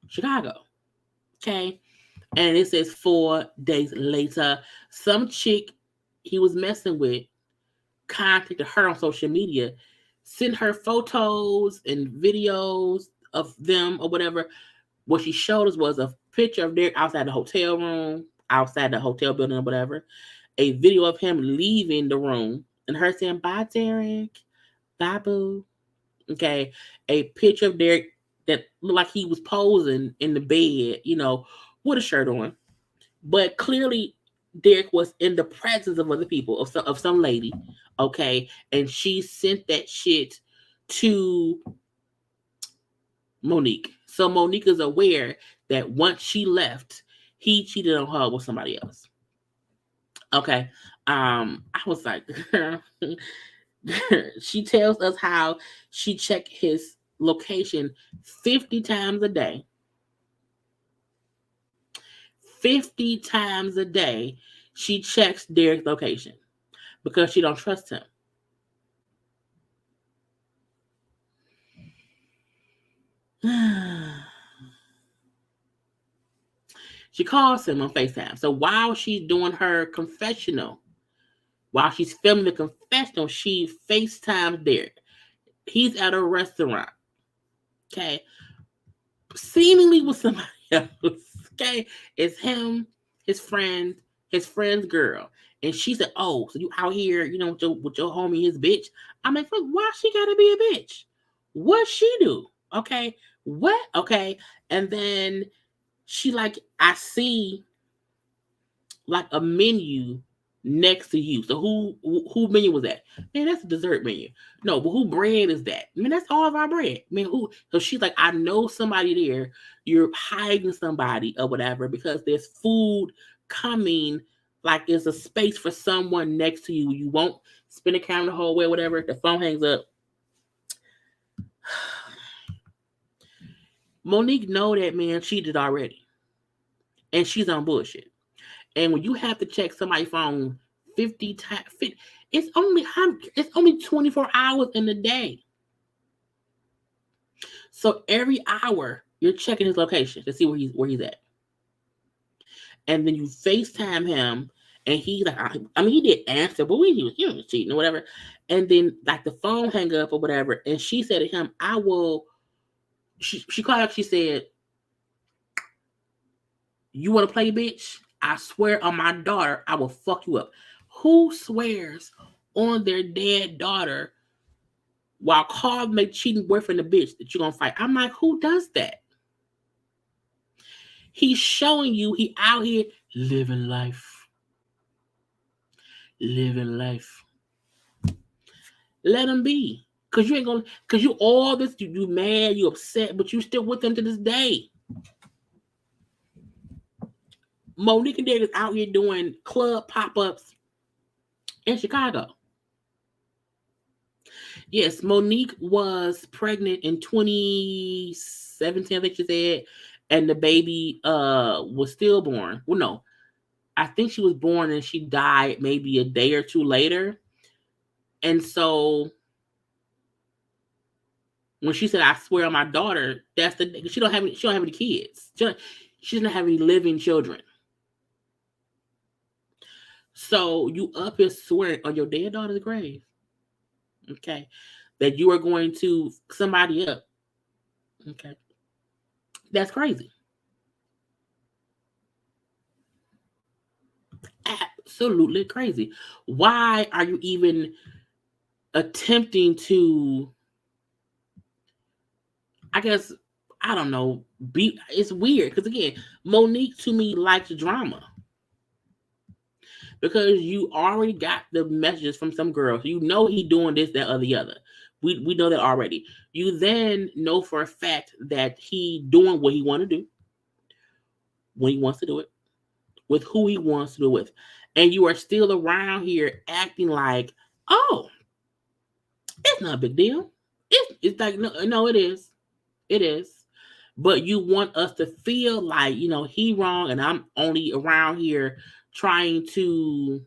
Chicago. Okay, and it says 4 days later, some chick he was messing with contacted her on social media, sent her photos and videos of them or whatever. What she showed us was a picture of Derek outside the hotel room, outside the hotel building or whatever, a video of him leaving the room, and her saying, bye, Derek, bye, boo. Okay, a picture of Derek that looked like he was posing in the bed, you know, with a shirt on. But clearly, Derek was in the presence of other people, of some lady, okay? And she sent that shit to Monique. So Monique is aware that once she left, he cheated on her with somebody else. Okay. I was like, she tells us how she checked his location 50 times a day. 50 times a day, she checks Derek's location because she don't trust him. She calls him on FaceTime. So while she's doing her confessional, while she's filming the confessional, she FaceTimes Derek. He's at a restaurant. Okay. Seemingly with somebody else. Okay. It's him, his friend's girl. And she said, "Oh, so you out here, with your homie, his bitch?" I'm like, "Why she gotta be a bitch? What she do?" Okay. What? Okay. And then she like, I see like a menu next to you. So who menu was that? Man, that's a dessert menu. No, but who bread is that? I mean, that's all of our bread. Man, who? So she's like, I know somebody there. You're hiding somebody or whatever because there's food coming. Like there's a space for someone next to you. You won't spin the camera the whole way, whatever. The phone hangs up. Monique know that man cheated already, and she's on bullshit. And when you have to check somebody's phone 50 times, it's only 24 hours in the day. So every hour you're checking his location to see where he's at. And then you FaceTime him and he's like, I mean, he did answer, but he was cheating or whatever. And then like the phone hang up or whatever. And she said to him, she called up, she said, "You want to play, bitch? I swear on my daughter, I will fuck you up." Who swears on their dead daughter while calling their cheating boyfriend a bitch that you're going to fight? I'm like, who does that? He's showing you he out here living life. Living life. Let him be. Because you ain't going to, because you all this, you mad, you upset, but you still with them to this day. Monique and Dave is out here doing club pop-ups in Chicago. Yes, Monique was pregnant in 2017, I think she said, and the baby was stillborn. Well, no, I think she was born and she died maybe a day or two later. And so when she said, "I swear on my daughter," that's she don't have any kids. She doesn't have any living children. So you up here swearing on your dead daughter's grave, okay, that you are going to somebody up, okay? That's crazy. Absolutely crazy. Why are you even attempting to, I guess, I don't know, it's weird because again, Monique to me likes drama. Because you already got the messages from some girl. You know he doing this, that, or the other. We know that already. You then know for a fact that he doing what he want to do, when he wants to do it, with who he wants to do it with. And you are still around here acting like, "Oh, it's not a big deal." It's like, no, it is. It is. But you want us to feel like, he wrong and I'm only around here trying to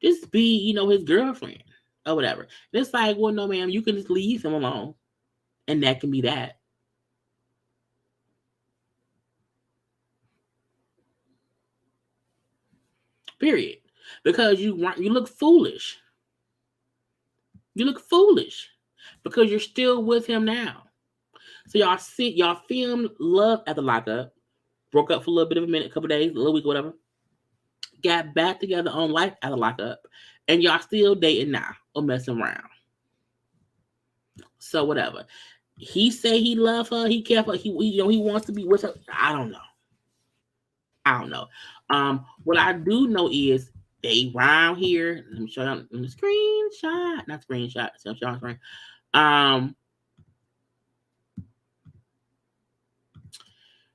just be, his girlfriend or whatever. And it's like, well, no, ma'am, you can just leave him alone. And that can be that. Period. Because you look foolish. You look foolish because you're still with him now. So y'all filmed Love at the Lockup, broke up for a little bit of a minute, a couple days, a little week, whatever. Got back together on Life at the Lockup, and y'all still dating now or messing around. So whatever. He say he love her, he care for her, he wants to be with her. I don't know. What I do know is they around here. Let me show you the screenshot, not screenshot. So show screen.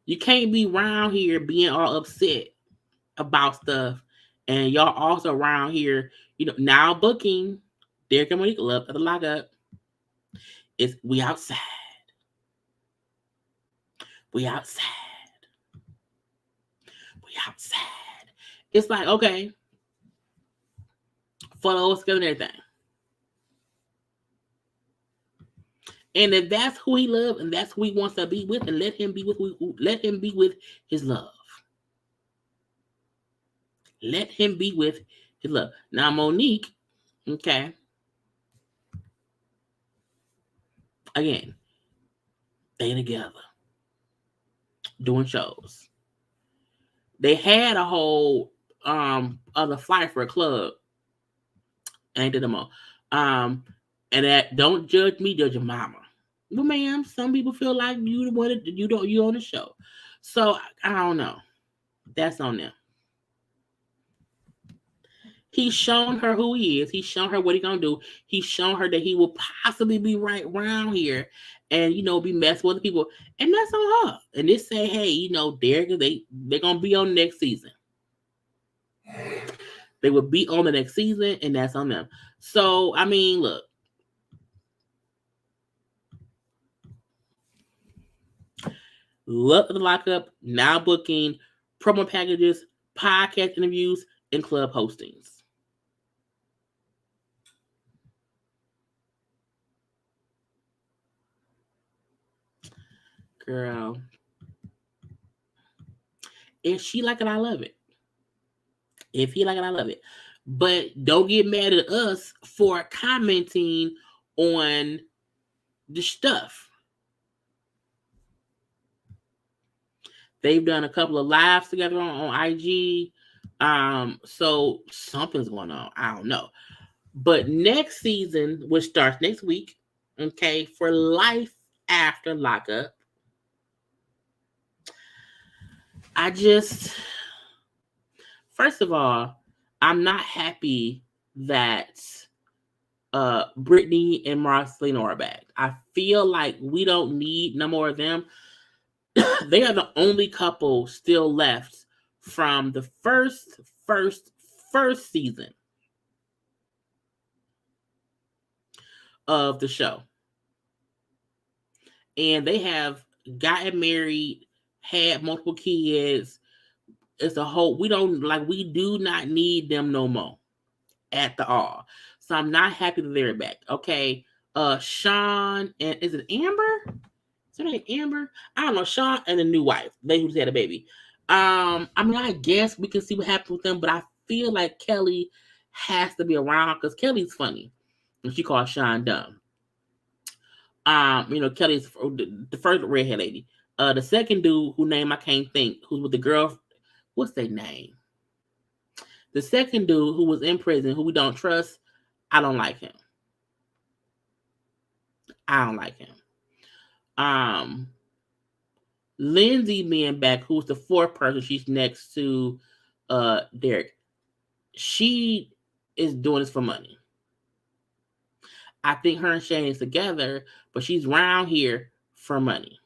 You can't be around here being all upset about stuff, and y'all also around here, now booking Derek and Monique Love at the Lockup. We outside. We outside. We outside. It's like, okay, photos, and everything. And if that's who he loves and that's who he wants to be with, and let him be with his love. Let him be with his love. Now Monique, okay. Again, they together doing shows. They had a whole other flyer for a club, and they did them all. And that don't judge me, judge your mama. Well, ma'am, some people feel like you the one that you on the show. So I don't know. That's on them. He's shown her who he is. He's shown her what he's gonna do. He's shown her that he will possibly be right around here and be messing with the people. And that's on her. And they say, hey, they're gonna be on next season. They will be on the next season, and that's on them. So I mean, look. Look at the Lockup, now booking promo packages, podcast interviews, and club hostings. Girl. If she like it, I love it. If he like it, I love it. But don't get mad at us for commenting on the stuff. They've done a couple of lives together on IG. So something's going on. I don't know. But next season, which starts next week, okay, for Life After Lockup, first of all, I'm not happy that Brittany and Marcelino are back. I feel like we don't need no more of them. They are the only couple still left from the first season of the show. And they have gotten married, had multiple kids. It's a whole, we do not need them no more at the all. So I'm not happy that they're back. Okay. Sean and is it Amber? Is her name Amber? I don't know. Sean and the new wife. They who had a baby. I mean, I guess we can see what happens with them, but I feel like Kelly has to be around because Kelly's funny. And she calls Sean dumb. Kelly's the first redhead lady. The second dude, whose name I can't think, who's with the girl, what's their name? The second dude who was in prison, who we don't trust, I don't like him. Lindsay being back, who's the fourth person, she's next to Derek. She is doing this for money. I think her and Shane is together, but she's around here for money.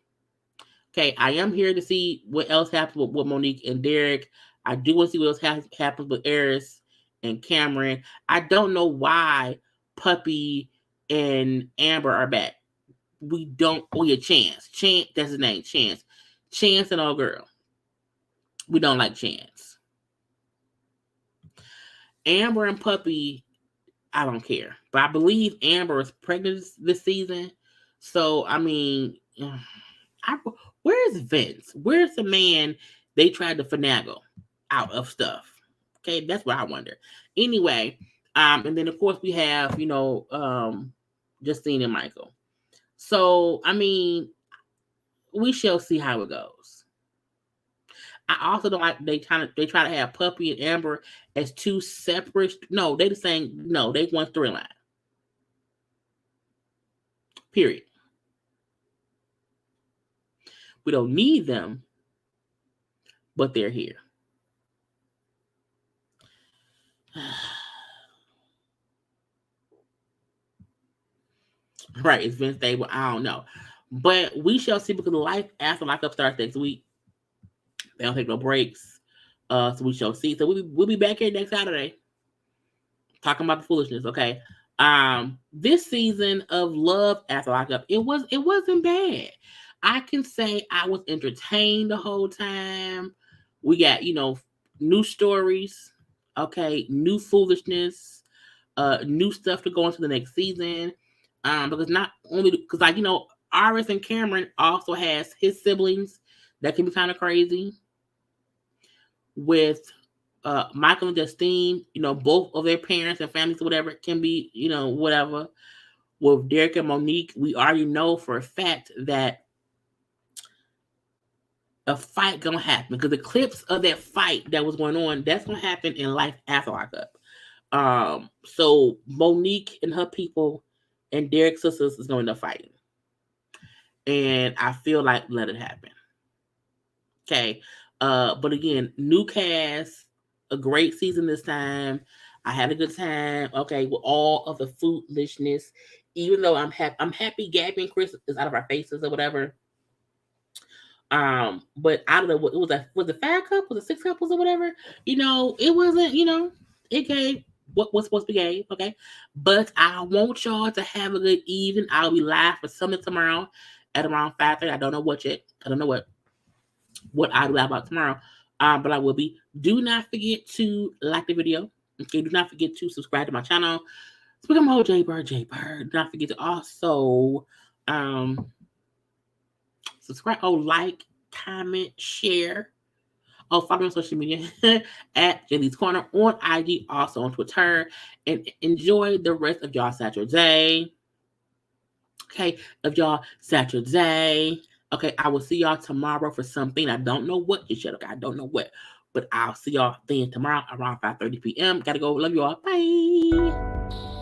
Okay, I am here to see what else happens with Monique and Derek. I do want to see what else happens with Eris and Cameron. I don't know why Puppy and Amber are back. We don't. Oh yeah, Chance. That's his name. Chance and old girl. We don't like Chance. Amber and Puppy, I don't care. But I believe Amber is pregnant this season. So I mean, where's Vince? Where's the man they tried to finagle out of stuff? Okay, that's what I wonder. Anyway, and then of course we have Justine and Michael. So I mean, we shall see how it goes. I also don't like they try to have Puppy and Amber as two separate. No, they just saying no. They one storyline. Period. We don't need them, but they're here. Right, it's Vince Stable. I don't know. But we shall see because Life After Lockup starts next week. They don't take no breaks. So we shall see. So we'll be back here next Saturday. Talking about the foolishness, okay? This season of Love After Lockup, it wasn't bad. I can say I was entertained the whole time. We got, new stories, okay, new foolishness, new stuff to go into the next season. Because not only because like Iris and Cameron also has his siblings that can be kind of crazy. With Michael and Justine, both of their parents and families or whatever can be, whatever. With Derek and Monique, we already know for a fact that a fight gonna happen because the clips of that fight that was going on, that's gonna happen in life after Lockup. So Monique and her people and Derek's sisters is going to fighting, and I feel like let it happen. Okay, but again, new cast, a great season this time. I had a good time. Okay, with all of the foolishness, even though I'm happy Gabby and Chris is out of our faces or whatever. But out of the was it 5 couples or 6 couples or whatever, it wasn't, it gave what was supposed to be gave, okay. But I want y'all to have a good evening. I'll be live for something tomorrow at around 5:30. I don't know what yet. I don't know what I'll be live about tomorrow. But I will be. Do not forget to like the video. Okay, do not forget to subscribe to my channel. Speak of my whole JayBird. Do not forget to also subscribe, like, comment, share. Follow me on social media at JayLeesCorner on IG, also on Twitter. And enjoy the rest of y'all Saturday. Okay, of y'all Saturday. Okay, I will see y'all tomorrow for something. I don't know what just yet. Okay, I don't know what. But I'll see y'all then tomorrow around 5:30 p.m. Gotta go. Love you all. Bye.